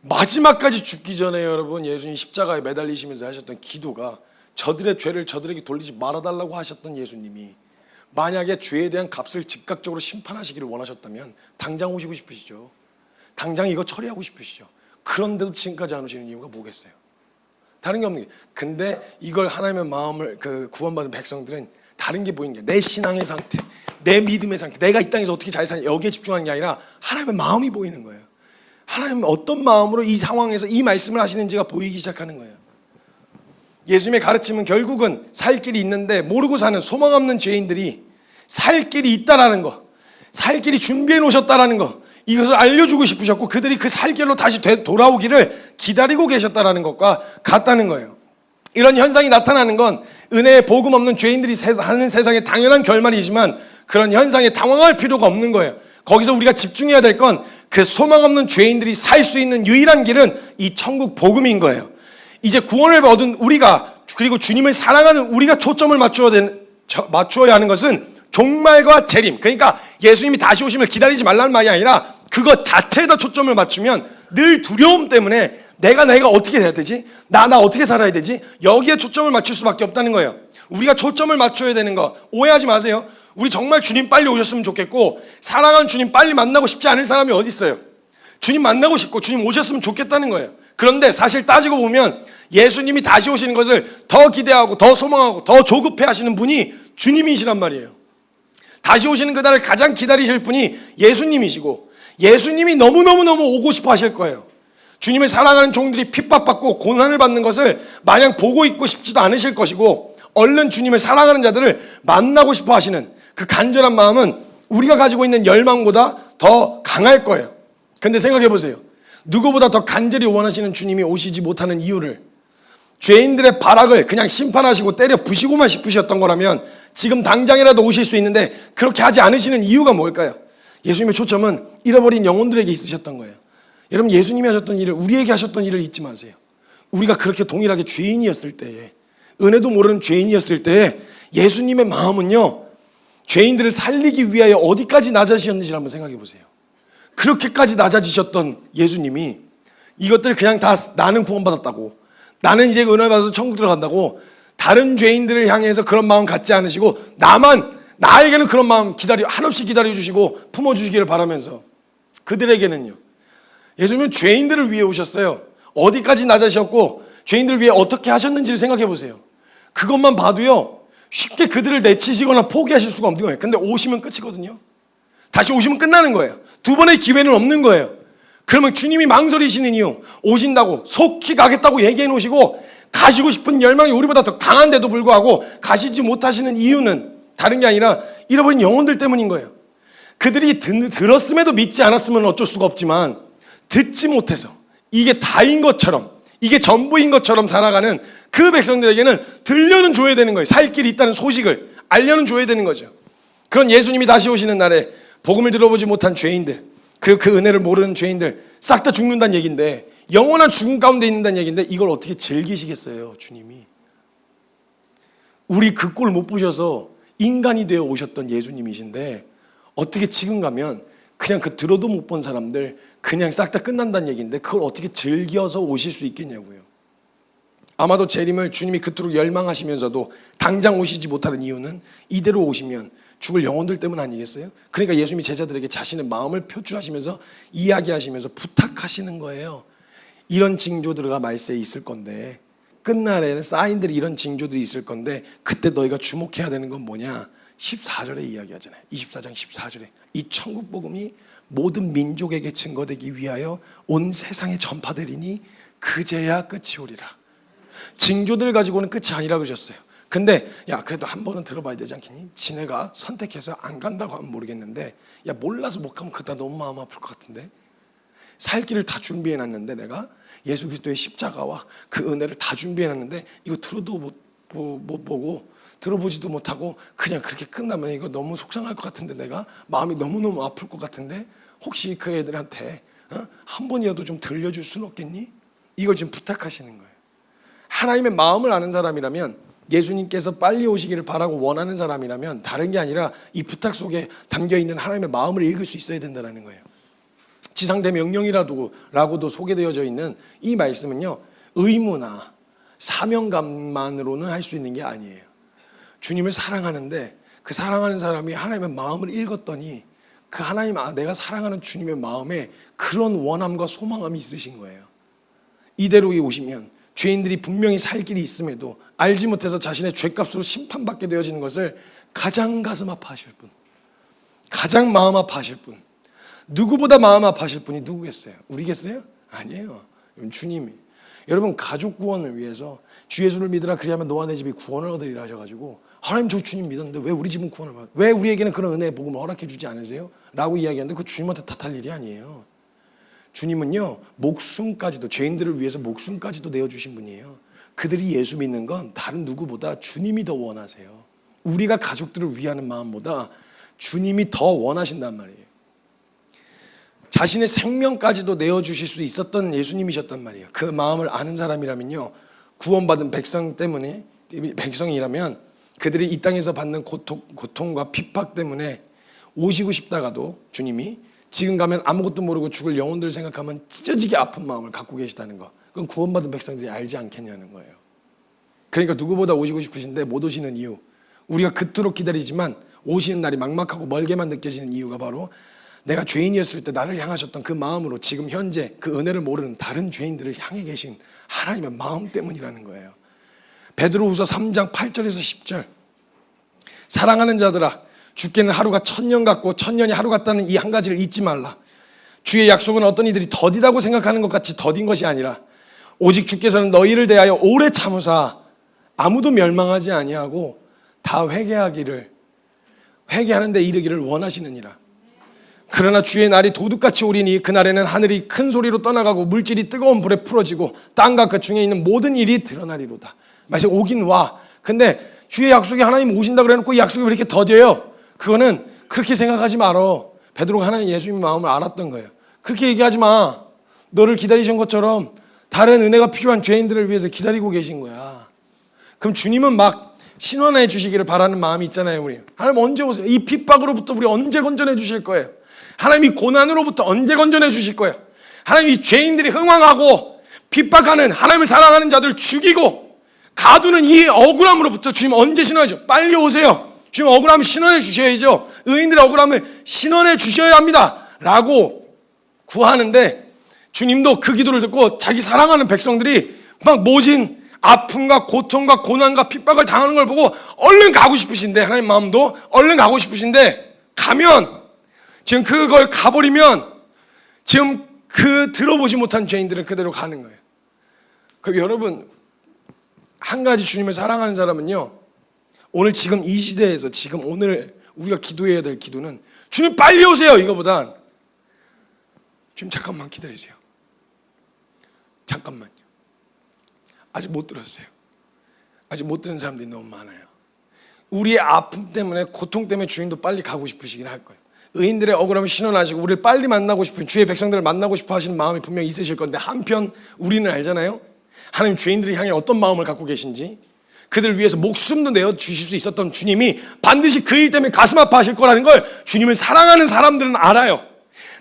마지막까지 죽기 전에 여러분 예수님 십자가에 매달리시면서 하셨던 기도가 저들의 죄를 저들에게 돌리지 말아달라고 하셨던 예수님이 만약에 죄에 대한 값을 즉각적으로 심판하시기를 원하셨다면 당장 오시고 싶으시죠. 당장 이거 처리하고 싶으시죠. 그런데도 지금까지 안 오시는 이유가 뭐겠어요? 다른 게 없는 게. 근데 이걸 하나님의 마음을 구원받은 백성들은 다른 게 보이는 게, 내 신앙의 상태, 내 믿음의 상태, 내가 이 땅에서 어떻게 잘 사냐, 여기에 집중하는 게 아니라 하나님의 마음이 보이는 거예요. 하나님은 어떤 마음으로 이 상황에서 이 말씀을 하시는지가 보이기 시작하는 거예요. 예수님의 가르침은 결국은 살 길이 있는데 모르고 사는 소망 없는 죄인들이 살 길이 있다라는 거, 살 길이 준비해 놓으셨다라는 거, 이것을 알려주고 싶으셨고 그들이 그 살 길로 다시 돌아오기를 기다리고 계셨다라는 것과 같다는 거예요. 이런 현상이 나타나는 건 은혜의 복음 없는 죄인들이 사는 세상의 당연한 결말이지만 그런 현상에 당황할 필요가 없는 거예요. 거기서 우리가 집중해야 될 건 그 소망 없는 죄인들이 살 수 있는 유일한 길은 이 천국 복음인 거예요. 이제 구원을 얻은 우리가, 그리고 주님을 사랑하는 우리가 초점을 맞추어야 하는 것은 종말과 재림, 그러니까 예수님이 다시 오심을 기다리지 말라는 말이 아니라 그것 자체에다 초점을 맞추면 늘 두려움 때문에 내가 어떻게 해야 되지? 나 어떻게 살아야 되지? 여기에 초점을 맞출 수밖에 없다는 거예요. 우리가 초점을 맞춰야 되는 거 오해하지 마세요. 우리 정말 주님 빨리 오셨으면 좋겠고 사랑하는 주님 빨리 만나고 싶지 않은 사람이 어디 있어요? 주님 만나고 싶고 주님 오셨으면 좋겠다는 거예요. 그런데 사실 따지고 보면 예수님이 다시 오시는 것을 더 기대하고 더 소망하고 더 조급해 하시는 분이 주님이시란 말이에요. 다시 오시는 그날을 가장 기다리실 분이 예수님이시고 예수님이 너무너무 오고 싶어 하실 거예요. 주님을 사랑하는 종들이 핍박받고 고난을 받는 것을 마냥 보고 있고 싶지도 않으실 것이고, 얼른 주님을 사랑하는 자들을 만나고 싶어 하시는 그 간절한 마음은 우리가 가지고 있는 열망보다 더 강할 거예요. 근데 생각해 보세요. 누구보다 더 간절히 원하시는 주님이 오시지 못하는 이유를, 죄인들의 발악을 그냥 심판하시고 때려 부시고만 싶으셨던 거라면 지금 당장이라도 오실 수 있는데 그렇게 하지 않으시는 이유가 뭘까요? 예수님의 초점은 잃어버린 영혼들에게 있으셨던 거예요. 여러분, 예수님이 하셨던 일을, 우리에게 하셨던 일을 잊지 마세요. 우리가 그렇게 동일하게 죄인이었을 때에, 은혜도 모르는 죄인이었을 때에 예수님의 마음은요, 죄인들을 살리기 위하여 어디까지 낮아지셨는지 한번 생각해 보세요. 그렇게까지 낮아지셨던 예수님이 이것들 그냥 다 나는 구원받았다고, 나는 이제 은혜 받아서 천국 들어간다고 다른 죄인들을 향해서 그런 마음 갖지 않으시고 나에게는 그런 마음 한없이 기다려주시고 품어주시기를 바라면서, 그들에게는요, 예수님은 죄인들을 위해 오셨어요. 어디까지 낮아지셨고 죄인들을 위해 어떻게 하셨는지를 생각해 보세요. 그것만 봐도요, 쉽게 그들을 내치시거나 포기하실 수가 없는 거예요. 근데 오시면 끝이거든요. 다시 오시면 끝나는 거예요. 두 번의 기회는 없는 거예요. 그러면 주님이 망설이시는 이유, 오신다고 속히 가겠다고 얘기해 놓으시고 가시고 싶은 열망이 우리보다 더 강한데도 불구하고 가시지 못하시는 이유는 다른 게 아니라 잃어버린 영혼들 때문인 거예요. 그들이 들었음에도 믿지 않았으면 어쩔 수가 없지만 듣지 못해서 이게 다인 것처럼, 이게 전부인 것처럼 살아가는 그 백성들에게는 들려는 줘야 되는 거예요. 살 길이 있다는 소식을 알려는 줘야 되는 거죠. 그런 예수님이 다시 오시는 날에 복음을 들어보지 못한 죄인들, 그리고 그 은혜를 모르는 죄인들 싹 다 죽는다는 얘기인데, 영원한 죽음 가운데 있는다는 얘기인데, 이걸 어떻게 즐기시겠어요? 주님이 우리 그 꼴 못 보셔서 인간이 되어 오셨던 예수님이신데 어떻게 지금 가면 그냥 그 들어도 못 본 사람들 그냥 싹 다 끝난다는 얘기인데 그걸 어떻게 즐겨서 오실 수 있겠냐고요. 아마도 재림을 주님이 그토록 열망하시면서도 당장 오시지 못하는 이유는 이대로 오시면 죽을 영혼들 때문 아니겠어요? 그러니까 예수님이 제자들에게 자신의 마음을 표출하시면서 이야기하시면서 부탁하시는 거예요. 이런 징조들가 말세에 있을 건데, 끝날에는 사인들이, 이런 징조들이 있을 건데 그때 너희가 주목해야 되는 건 뭐냐? 14절에 이야기하잖아요. 24장 14절에 이 천국 복음이 모든 민족에게 증거되기 위하여 온 세상에 전파되리니 그제야 끝이 오리라. 징조들 가지고는 끝이 아니라 그러셨어요. 근데 야 그래도 한 번은 들어봐야 되지 않겠니? 지네가 선택해서 안 간다고 하면 모르겠는데 야 몰라서 못 가면 그다 너무 마음 아플 것 같은데 살 길을 다 준비해놨는데 내가 예수 그리스도의 십자가와 그 은혜를 다 준비해놨는데 이거 들어도 못 보고 들어보지도 못하고 그냥 그렇게 끝나면 이거 너무 속상할 것 같은데 내가 마음이 너무너무 아플 것 같은데 혹시 그 애들한테 한 번이라도 좀 들려줄 수는 없겠니? 이걸 지금 부탁하시는 거예요. 하나님의 마음을 아는 사람이라면 예수님께서 빨리 오시기를 바라고 원하는 사람이라면 다른 게 아니라 이 부탁 속에 담겨있는 하나님의 마음을 읽을 수 있어야 된다는 거예요. 지상대 명령이라고도 소개되어져 있는 이 말씀은요, 의무나 사명감만으로는 할 수 있는 게 아니에요. 주님을 사랑하는데 그 사랑하는 사람이 하나님의 마음을 읽었더니 그 하나님, 내가 사랑하는 주님의 마음에 그런 원함과 소망함이 있으신 거예요. 이대로 오시면 죄인들이 분명히 살 길이 있음에도 알지 못해서 자신의 죄값으로 심판받게 되어지는 것을 가장 가슴 아파하실 분, 가장 마음 아파하실 분, 누구보다 마음 아파하실 분이 누구겠어요? 우리겠어요? 아니에요. 주님이. 여러분, 가족 구원을 위해서 주 예수를 믿으라 그리하면 너와 내 집이 구원을 얻으리라 하셔가지고 하나님 저 주님 믿었는데 왜 우리 집은 구원을 받아? 왜 우리에게는 그런 은혜의 복음을 허락해 주지 않으세요? 라고 이야기하는데 그 주님한테 탓할 일이 아니에요. 주님은요, 목숨까지도, 죄인들을 위해서 목숨까지도 내어주신 분이에요. 그들이 예수 믿는 건 다른 누구보다 주님이 더 원하세요. 우리가 가족들을 위하는 마음보다 주님이 더 원하신단 말이에요. 자신의 생명까지도 내어주실 수 있었던 예수님이셨단 말이에요. 그 마음을 아는 사람이라면요, 구원받은 백성이라면 그들이 이 땅에서 받는 고통과 핍박 때문에 오시고 싶다가도 주님이 지금 가면 아무것도 모르고 죽을 영혼들을 생각하면 찢어지게 아픈 마음을 갖고 계시다는 거, 그건 구원받은 백성들이 알지 않겠냐는 거예요. 그러니까 누구보다 오시고 싶으신데 못 오시는 이유, 우리가 그토록 기다리지만 오시는 날이 막막하고 멀게만 느껴지는 이유가 바로 내가 죄인이었을 때 나를 향하셨던 그 마음으로 지금 현재 그 은혜를 모르는 다른 죄인들을 향해 계신 하나님의 마음 때문이라는 거예요. 베드로후서 3장 8절에서 10절, 사랑하는 자들아, 주께는 하루가 1000년 같고 1000년이 하루 같다는 이 한 가지를 잊지 말라. 주의 약속은 어떤 이들이 더디다고 생각하는 것 같이 더딘 것이 아니라 오직 주께서는 너희를 대하여 오래 참으사 아무도 멸망하지 아니하고 다 회개하는 데 이르기를 원하시느니라. 그러나 주의 날이 도둑같이 오리니 그날에는 하늘이 큰 소리로 떠나가고 물질이 뜨거운 불에 풀어지고 땅과 그 중에 있는 모든 일이 드러나리로다. 말씀 오긴 와. 근데 주의 약속이 하나님 오신다 그래놓고 이 약속이 왜 이렇게 더뎌요? 그거는 그렇게 생각하지 말어. 베드로가 하나님 예수님의 마음을 알았던 거예요. 그렇게 얘기하지 마. 너를 기다리신 것처럼 다른 은혜가 필요한 죄인들을 위해서 기다리고 계신 거야. 그럼 주님은 막 신원해 주시기를 바라는 마음이 있잖아요. 우리 하나님 언제 오세요? 이 핍박으로부터 우리 언제 건져내 주실 거예요? 하나님 이 고난으로부터 언제 건져내 주실 거예요? 하나님 이 죄인들이 흥황하고 핍박하는 하나님을 사랑하는 자들 죽이고 가두는 이 억울함으로부터 주님 언제 신원하죠? 빨리 오세요. 주님 억울함을 신원해 주셔야죠. 의인들의 억울함을 신원해 주셔야 합니다 라고 구하는데 주님도 그 기도를 듣고 자기 사랑하는 백성들이 막 모진 아픔과 고통과 고난과 핍박을 당하는 걸 보고 얼른 가고 싶으신데, 하나님 마음도 얼른 가고 싶으신데, 가면 지금 그걸 가버리면 지금 그 들어보지 못한 죄인들은 그대로 가는 거예요. 그럼 여러분, 한 가지 주님을 사랑하는 사람은요, 오늘 지금 이 시대에서 지금 오늘 우리가 기도해야 될 기도는 주님 빨리 오세요 이거보단 주님 잠깐만 기다리세요. 잠깐만요. 아직 못 들었어요. 아직 못 들은 사람들이 너무 많아요. 우리의 아픔 때문에, 고통 때문에 주님도 빨리 가고 싶으시긴 할 거예요. 의인들의 억울함을 신원하시고 우리를 빨리 만나고 싶은, 주의 백성들을 만나고 싶어 하시는 마음이 분명히 있으실 건데, 한편 우리는 알잖아요. 하나님 죄인들을 향해 어떤 마음을 갖고 계신지, 그들을 위해서 목숨도 내어주실 수 있었던 주님이 반드시 그 일 때문에 가슴 아파하실 거라는 걸 주님을 사랑하는 사람들은 알아요.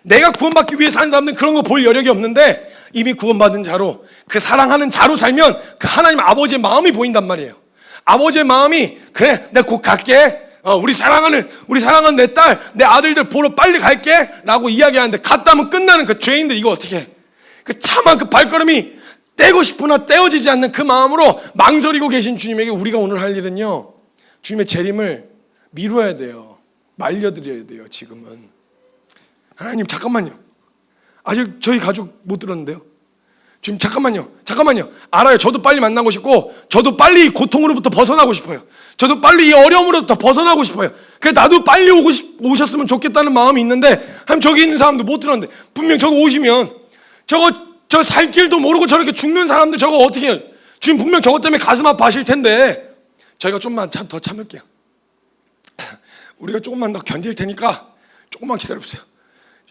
내가 구원받기 위해 사는 사람들은 그런 거 볼 여력이 없는데 이미 구원받은 자로, 그 사랑하는 자로 살면 그 하나님 아버지의 마음이 보인단 말이에요. 아버지의 마음이, 그래 내가 곧 갈게, 우리 사랑하는 내 딸, 내 아들들 보러 빨리 갈게 라고 이야기하는데, 갔다 하면 끝나는 그 죄인들 이거 어떻게 해? 그 참한 그 발걸음이 떼고 싶으나 떼어지지 않는 그 마음으로 망설이고 계신 주님에게 우리가 오늘 할 일은요, 주님의 재림을 미뤄야 돼요. 말려드려야 돼요. 지금은 하나님 잠깐만요. 아직 저희 가족 못 들었는데요. 지금 잠깐만요. 알아요. 저도 빨리 만나고 싶고, 저도 빨리 이 고통으로부터 벗어나고 싶어요. 저도 빨리 이 어려움으로부터 벗어나고 싶어요. 그래 나도 빨리 오셨으면 좋겠다는 마음이 있는데, 한 저기 있는 사람도 못 들었는데, 분명 저거 오시면 저 살 길도 모르고 저렇게 죽는 사람들 저거 어떻게 해요? 지금 분명 저것 때문에 가슴 아파하실 텐데, 저희가 좀만 더 참을게요. 우리가 조금만 더 견딜 테니까 조금만 기다려보세요.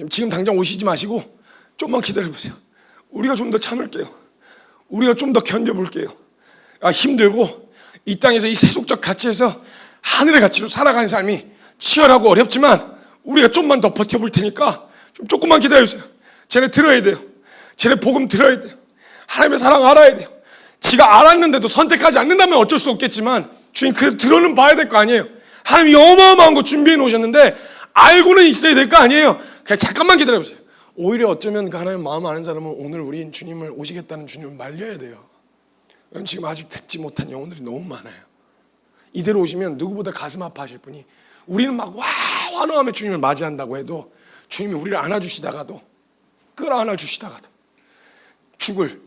지금 당장 오시지 마시고 조금만 기다려보세요. 우리가 좀 더 참을게요. 우리가 좀 더 견뎌볼게요. 힘들고 이 땅에서 이 세속적 가치에서 하늘의 가치로 살아가는 삶이 치열하고 어렵지만 우리가 좀만 더 버텨볼 테니까 조금만 기다려주세요. 쟤네 들어야 돼요. 쟤네 복음 들어야 돼요. 하나님의 사랑 알아야 돼요. 지가 알았는데도 선택하지 않는다면 어쩔 수 없겠지만 주님 그래도 들어는 봐야 될 거 아니에요. 하나님이 어마어마한 거 준비해 놓으셨는데 알고는 있어야 될 거 아니에요. 그냥 잠깐만 기다려보세요. 오히려 어쩌면 그 하나님 마음 아는 사람은 오늘 우린 주님을 오시겠다는 주님을 말려야 돼요. 왜냐면 지금 아직 듣지 못한 영혼들이 너무 많아요. 이대로 오시면 누구보다 가슴 아파하실 분이, 우리는 막 환호하며 주님을 맞이한다고 해도 주님이 우리를 안아주시다가도 끌어안아주시다가도 죽을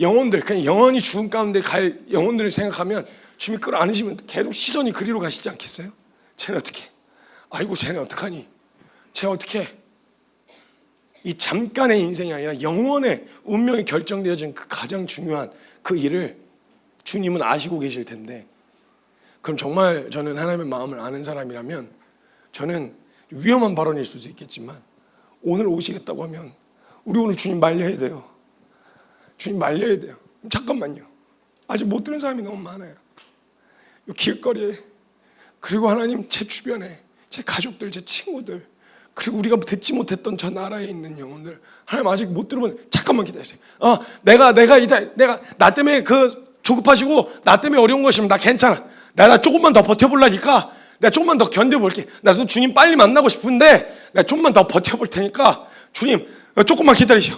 영혼들, 그냥 영원히 죽음 가운데 갈 영혼들을 생각하면 주님이 끌어안으시면 계속 시선이 그리로 가시지 않겠어요? 쟤는 어떻게? 아이고 쟤는 어떡하니? 쟤 어떻게? 이 잠깐의 인생이 아니라 영원의 운명이 결정되어진 그 가장 중요한 그 일을 주님은 아시고 계실 텐데, 그럼 정말 저는 하나님의 마음을 아는 사람이라면 저는 위험한 발언일 수도 있겠지만 오늘 오시겠다고 하면 우리 오늘 주님 말려야 돼요. 주님 말려야 돼요. 잠깐만요. 아직 못 들은 사람이 너무 많아요. 이 길거리에, 그리고 하나님 제 주변에 제 가족들, 제 친구들, 그리고 우리가 듣지 못했던 저 나라에 있는 영혼들, 하나님 아직 못 들으면 잠깐만 기다리세요. 내가 나 때문에 조급하시고 나 때문에 어려운 것이면 나 괜찮아. 나 조금만 더 버텨보려니까 내가 조금만 더 견뎌볼게. 나도 주님 빨리 만나고 싶은데 내가 조금만 더 버텨볼 테니까 주님 조금만 기다리시오.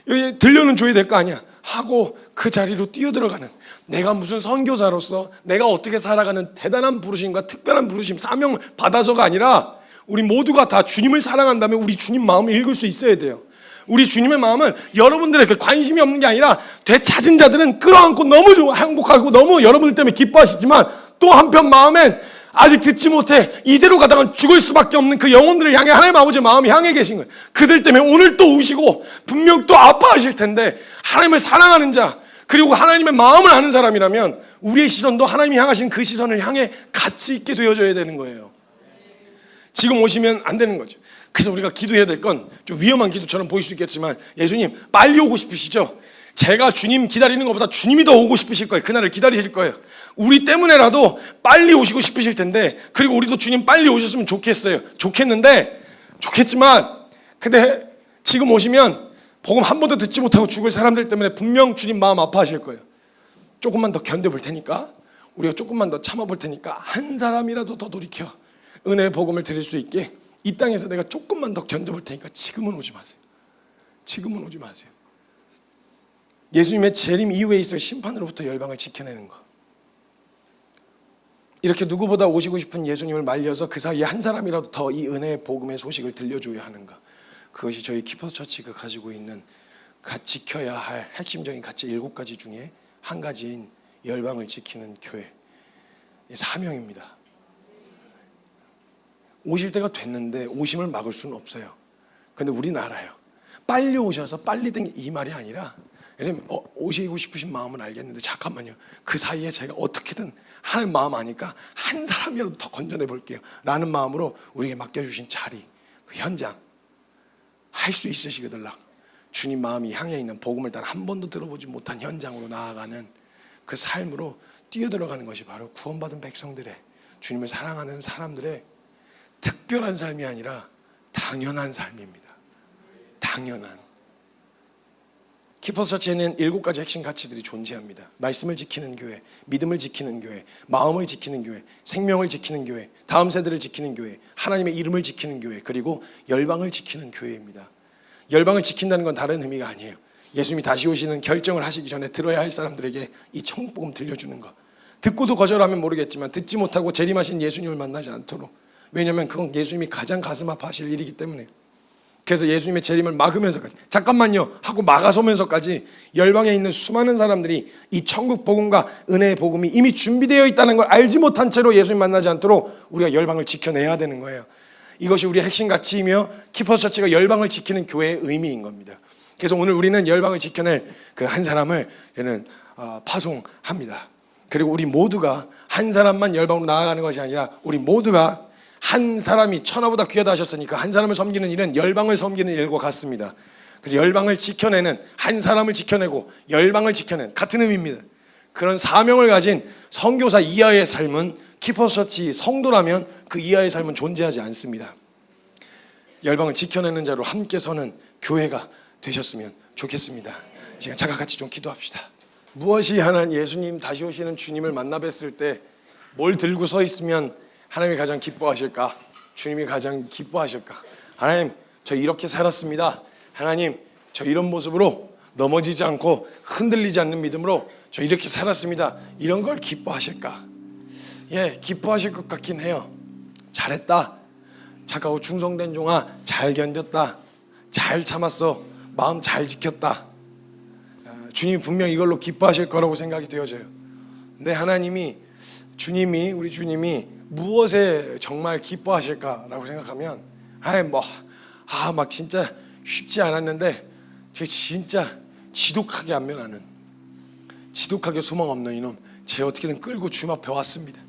여기 들려는 줘야 될 거 아니야 하고 그 자리로 뛰어들어가는, 내가 무슨 선교사로서 내가 어떻게 살아가는 대단한 부르심과 특별한 부르심, 사명을 받아서가 아니라 우리 모두가 다 주님을 사랑한다면 우리 주님 마음을 읽을 수 있어야 돼요. 우리 주님의 마음은 여러분들에게 관심이 없는 게 아니라 되찾은 자들은 끌어안고 너무 행복하고 너무 여러분들 때문에 기뻐하시지만 또 한편 마음엔 아직 듣지 못해 이대로 가다가 죽을 수밖에 없는 그 영혼들을 향해 하나님 아버지의 마음이 향해 계신 거예요. 그들 때문에 오늘 또 우시고 분명 또 아파하실 텐데, 하나님을 사랑하는 자 그리고 하나님의 마음을 아는 사람이라면 우리의 시선도 하나님이 향하신 그 시선을 향해 가치 있게 되어져야 되는 거예요. 지금 오시면 안 되는 거죠. 그래서 우리가 기도해야 될 건 좀 위험한 기도처럼 보일 수 있겠지만, 예수님 빨리 오고 싶으시죠? 제가 주님 기다리는 것보다 주님이 더 오고 싶으실 거예요. 그날을 기다리실 거예요. 우리 때문에라도 빨리 오시고 싶으실 텐데, 그리고 우리도 주님 빨리 오셨으면 좋겠지만 근데 지금 오시면 복음 한 번도 듣지 못하고 죽을 사람들 때문에 분명 주님 마음 아파하실 거예요. 조금만 더 견뎌볼 테니까, 우리가 조금만 더 참아볼 테니까 한 사람이라도 더 돌이켜 은혜의 복음을 드릴 수 있게 이 땅에서 내가 조금만 더 견뎌볼 테니까 지금은 오지 마세요. 예수님의 재림 이후에 있을 심판으로부터 열방을 지켜내는 것, 이렇게 누구보다 오시고 싶은 예수님을 말려서 그 사이에 한 사람이라도 더 이 은혜의 복음의 소식을 들려줘야 하는가, 그것이 저희 키퍼스 처치가 가지고 있는 지켜야 할 핵심적인 가치 7가지 중에 한 가지인 열방을 지키는 교회의 사명입니다. 오실 때가 됐는데 오심을 막을 수는 없어요. 근데 우리는 알아요. 빨리 오셔서 빨리 된 이 말이 아니라, 오시고 싶으신 마음은 알겠는데 잠깐만요, 그 사이에 제가 어떻게든 하는 마음 아니까 한 사람이라도 더 건져내 볼게요 라는 마음으로 우리에게 맡겨주신 자리, 그 현장, 할 수 있으시거들라 주님 마음이 향해 있는 복음을 단 한 번도 들어보지 못한 현장으로 나아가는 그 삶으로 뛰어들어가는 것이 바로 구원받은 백성들의, 주님을 사랑하는 사람들의 특별한 삶이 아니라 당연한 삶입니다. 당연한. 키퍼스 처치에는 7가지 핵심 가치들이 존재합니다. 말씀을 지키는 교회, 믿음을 지키는 교회, 마음을 지키는 교회, 생명을 지키는 교회, 다음 세대를 지키는 교회, 하나님의 이름을 지키는 교회, 그리고 열방을 지키는 교회입니다. 열방을 지킨다는 건 다른 의미가 아니에요. 예수님이 다시 오시는 결정을 하시기 전에 들어야 할 사람들에게 이 천국복음 들려주는 것, 듣고도 거절하면 모르겠지만 듣지 못하고 재림하신 예수님을 만나지 않도록 왜냐하면 그건 예수님이 가장 가슴 아파하실 일이기 때문에. 그래서 예수님의 재림을 막으면서까지, 잠깐만요 하고 막아서면서까지 열방에 있는 수많은 사람들이 이 천국 복음과 은혜의 복음이 이미 준비되어 있다는 걸 알지 못한 채로 예수님 만나지 않도록 우리가 열방을 지켜내야 되는 거예요. 이것이 우리의 핵심 가치이며 키퍼스 처치가 열방을 지키는 교회의 의미인 겁니다. 그래서 오늘 우리는 열방을 지켜낼 그 한 사람을 저는 파송합니다. 그리고 우리 모두가 한 사람만 열방으로 나아가는 것이 아니라 우리 모두가 한 사람이 천하보다 귀하다 하셨으니까 한 사람을 섬기는 일은 열방을 섬기는 일과 같습니다. 그래서 열방을 지켜내는, 한 사람을 지켜내고 열방을 지켜낸, 같은 의미입니다. 그런 사명을 가진 선교사 이하의 삶은, 키퍼스 처치 성도라면 그 이하의 삶은 존재하지 않습니다. 열방을 지켜내는 자로 함께 서는 교회가 되셨으면 좋겠습니다. 지금 잠깐 같이 좀 기도합시다. 무엇이 하나님, 예수님 다시 오시는 주님을 만나 뵀을 때 뭘 들고 서 있으면 하나님이 가장 기뻐하실까? 주님이 가장 기뻐하실까? 하나님, 저 이렇게 살았습니다. 하나님, 저 이런 모습으로 넘어지지 않고 흔들리지 않는 믿음으로 저 이렇게 살았습니다. 이런 걸 기뻐하실까? 예, 기뻐하실 것 같긴 해요. 잘했다. 착하고 충성된 종아, 잘 견뎠다. 잘 참았어. 마음 잘 지켰다. 주님이 분명 이걸로 기뻐하실 거라고 생각이 되어져요. 근데 하나님이, 우리 주님이 무엇에 정말 기뻐하실까라고 생각하면, 막 진짜 쉽지 않았는데 제가 진짜 지독하게 안면하는, 지독하게 소망 없는 이놈, 제가 어떻게든 끌고 주님 앞에 왔습니다.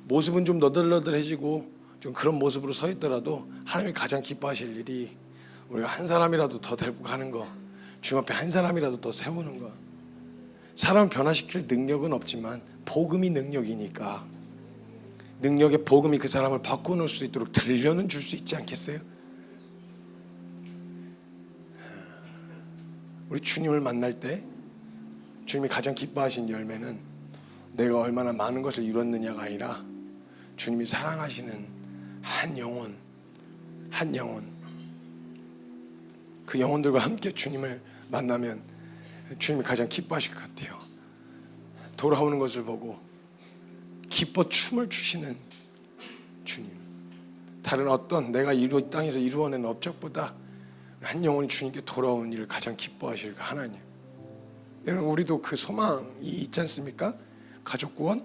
모습은 좀 너덜너덜해지고 좀 그런 모습으로 서 있더라도 하나님이 가장 기뻐하실 일이 우리가 한 사람이라도 더 데리고 가는 거, 주님 앞에 한 사람이라도 더 세우는 거. 사람을 변화시킬 능력은 없지만 복음이 능력이니까, 능력의 복음이 그 사람을 바꿔놓을 수 있도록 들려는 줄 수 있지 않겠어요? 우리 주님을 만날 때 주님이 가장 기뻐하신 열매는 내가 얼마나 많은 것을 이뤘느냐가 아니라 주님이 사랑하시는 한 영혼, 그 영혼들과 함께 주님을 만나면 주님이 가장 기뻐하실 것 같아요. 돌아오는 것을 보고 기뻐 춤을 추시는 주님, 다른 어떤 내가 이 땅에서 이루어낸 업적보다 한 영혼이 주님께 돌아오는 일을 가장 기뻐하실 하나님. 여러분, 우리도 그 소망이 있지 않습니까? 가족 구원,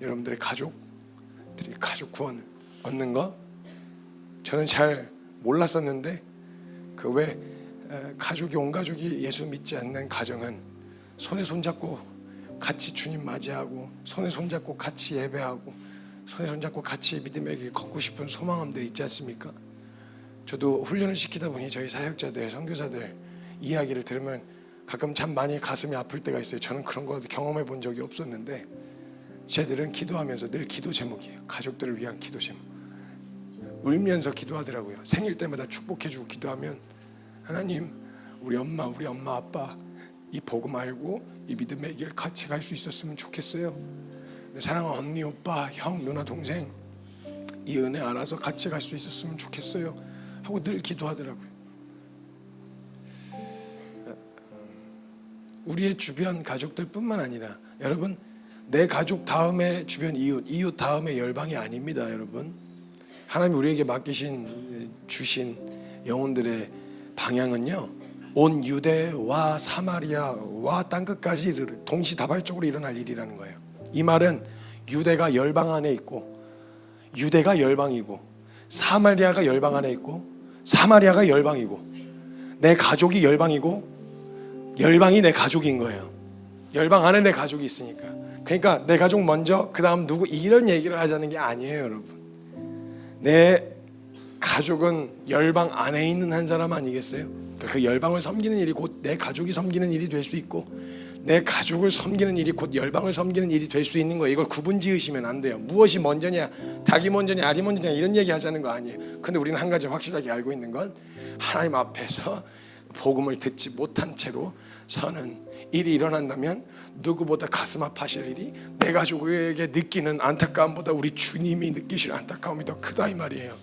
여러분들의 가족들이 가족 구원을 얻는 거, 저는 잘 몰랐었는데 그 왜 가족이, 온 가족이 예수 믿지 않는 가정은 손에 손잡고 같이 주님 맞이하고, 손에 손잡고 같이 예배하고, 손에 손잡고 같이 믿음의 길 걷고 싶은 소망함들이 있지 않습니까? 저도 훈련을 시키다 보니 저희 사역자들, 선교사들 이야기를 들으면 가끔 참 많이 가슴이 아플 때가 있어요. 저는 그런 거 경험해 본 적이 없었는데 쟤들은 기도하면서 늘 기도 제목이에요. 가족들을 위한 기도 제목. 울면서 기도하더라고요. 생일 때마다 축복해주고 기도하면, 하나님, 우리 엄마 아빠 이 복음 알고 이 믿음의 길 같이 갈 수 있었으면 좋겠어요. 사랑하는 언니, 오빠, 형, 누나, 동생 이 은혜 알아서 같이 갈 수 있었으면 좋겠어요 하고 늘 기도하더라고요. 우리의 주변 가족들뿐만 아니라, 여러분, 내 가족 다음에 주변 이웃 다음에 열방이 아닙니다. 여러분, 하나님이 우리에게 주신 영혼들의 방향은요, 온 유대와 사마리아와 땅끝까지 동시다발적으로 일어날 일이라는 거예요. 이 말은 유대가 열방 안에 있고, 유대가 열방이고, 사마리아가 열방 안에 있고, 사마리아가 열방이고, 내 가족이 열방이고, 열방이 내 가족인 거예요. 열방 안에 내 가족이 있으니까. 그러니까 내 가족 먼저, 그 다음 누구, 이런 얘기를 하자는 게 아니에요. 여러분, 내 가족은 열방 안에 있는 한 사람 아니겠어요? 그 열방을 섬기는 일이 곧 내 가족이 섬기는 일이 될 수 있고, 내 가족을 섬기는 일이 곧 열방을 섬기는 일이 될 수 있는 거예요. 이걸 구분 지으시면 안 돼요. 무엇이 먼저냐, 닭이 먼저냐, 알이 먼저냐, 이런 얘기 하자는 거 아니에요. 근데 우리는 한 가지 확실하게 알고 있는 건, 하나님 앞에서 복음을 듣지 못한 채로 서는 일이 일어난다면 누구보다 가슴 아파하실 일이, 내 가족에게 느끼는 안타까움보다 우리 주님이 느끼실 안타까움이 더 크다, 이 말이에요.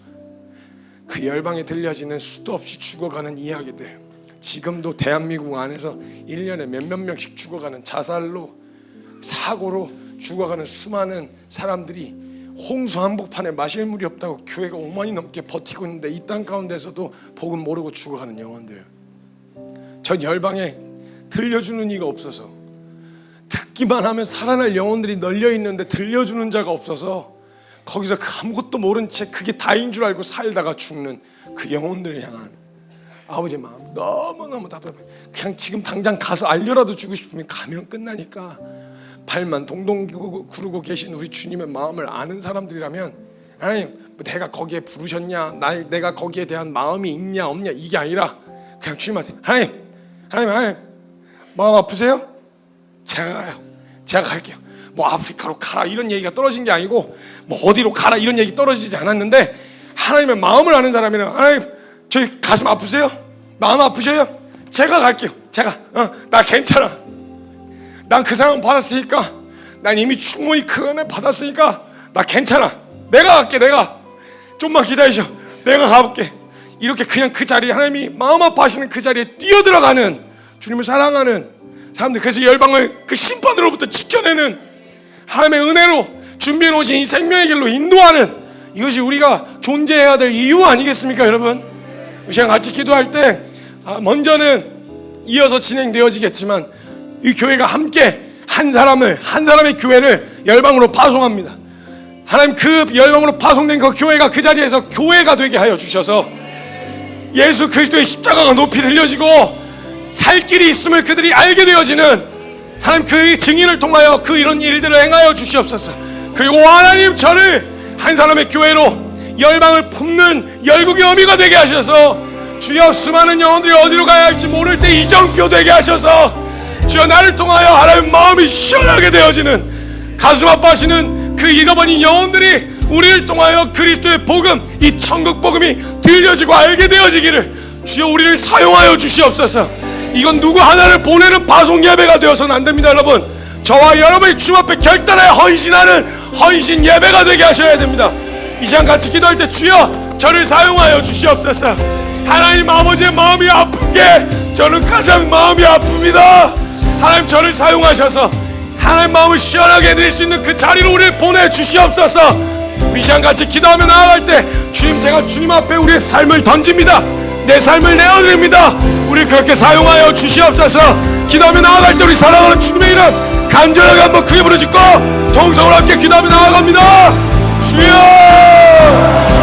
그 열방에 들려지는 수도 없이 죽어가는 이야기들, 지금도 대한민국 안에서 1년에 몇몇 명씩 죽어가는, 자살로, 사고로 죽어가는 수많은 사람들이 홍수 한복판에 마실 물이 없다고 교회가 5만이 넘게 버티고 있는데 이 땅 가운데서도 복음 모르고 죽어가는 영혼들. 전 열방에 들려주는 이가 없어서, 듣기만 하면 살아날 영혼들이 널려 있는데 들려주는 자가 없어서 거기서 아무것도 모른 채 그게 다인 줄 알고 살다가 죽는 그 영혼들을 향한 아버지의 마음 너무너무 답답해. 그냥 지금 당장 가서 알려라도 주고 싶으면 가면 끝나니까 발만 동동 구르고 계신 우리 주님의 마음을 아는 사람들이라면, 아니 내가 거기에 부르셨냐, 내가 거기에 대한 마음이 있냐 없냐 이게 아니라 그냥 주님한테 하나님 마음 아프세요? 제가 가요. 제가 갈게요. 뭐 아프리카로 가라 이런 얘기가 떨어진 게 아니고 뭐 어디로 가라 이런 얘기 떨어지지 않았는데, 하나님의 마음을 아는 사람이면 하나님 저희 가슴 아프세요? 마음 아프셔요? 제가 갈게요. 제가 나 괜찮아. 난 그 사랑 받았으니까, 난 이미 충분히 그 은혜 받았으니까 나 괜찮아. 내가 갈게. 내가 좀만 기다리셔. 내가 가볼게. 이렇게 그냥 그 자리에, 하나님이 마음 아파하시는 그 자리에 뛰어들어가는, 주님을 사랑하는 사람들. 그래서 열방을 그 심판으로부터 지켜내는 하나님의 은혜로 준비해 놓으신 이 생명의 길로 인도하는, 이것이 우리가 존재해야 될 이유 아니겠습니까 여러분? 이 시간 같이 기도할 때 먼저는 이어서 진행되어지겠지만 이 교회가 함께 한 사람의 교회를 열방으로 파송합니다. 하나님 그 열방으로 파송된 그 교회가 그 자리에서 교회가 되게 하여 주셔서 예수 그리스도의 십자가가 높이 들려지고 살 길이 있음을 그들이 알게 되어지는, 하나님 그 증인을 통하여 그 이런 일들을 행하여 주시옵소서. 그리고 하나님 저를 한 사람의 교회로 열방을 품는 열국의 어미가 되게 하셔서, 주여 수많은 영혼들이 어디로 가야 할지 모를 때 이정표 되게 하셔서, 주여 나를 통하여 하나님 마음이 시원하게 되어지는, 가슴 아파하시는 그 잃어버린 영혼들이 우리를 통하여 그리스도의 복음, 이 천국 복음이 들려지고 알게 되어지기를 주여 우리를 사용하여 주시옵소서. 이건 누구 하나를 보내는 파송 예배가 되어서는 안 됩니다. 여러분, 저와 여러분이 주님 앞에 결단하여 헌신하는 헌신 예배가 되게 하셔야 됩니다. 이 시간 같이 기도할 때 주여 저를 사용하여 주시옵소서. 하나님 아버지의 마음이 아픈 게 저는 가장 마음이 아픕니다. 하나님 저를 사용하셔서 하나님 마음을 시원하게 해드릴 수 있는 그 자리로 우리를 보내주시옵소서. 이 시간 같이 기도하며 나아갈 때 주님, 제가 주님 앞에 우리의 삶을 던집니다. 내 삶을 내어드립니다. 우리 그렇게 사용하여 주시옵소서. 기도하며 나아갈 때 우리 사랑하는 주님의 이름 간절하게 한번 크게 부르짖고 동성으로 함께 기도하며 나아갑니다. 주여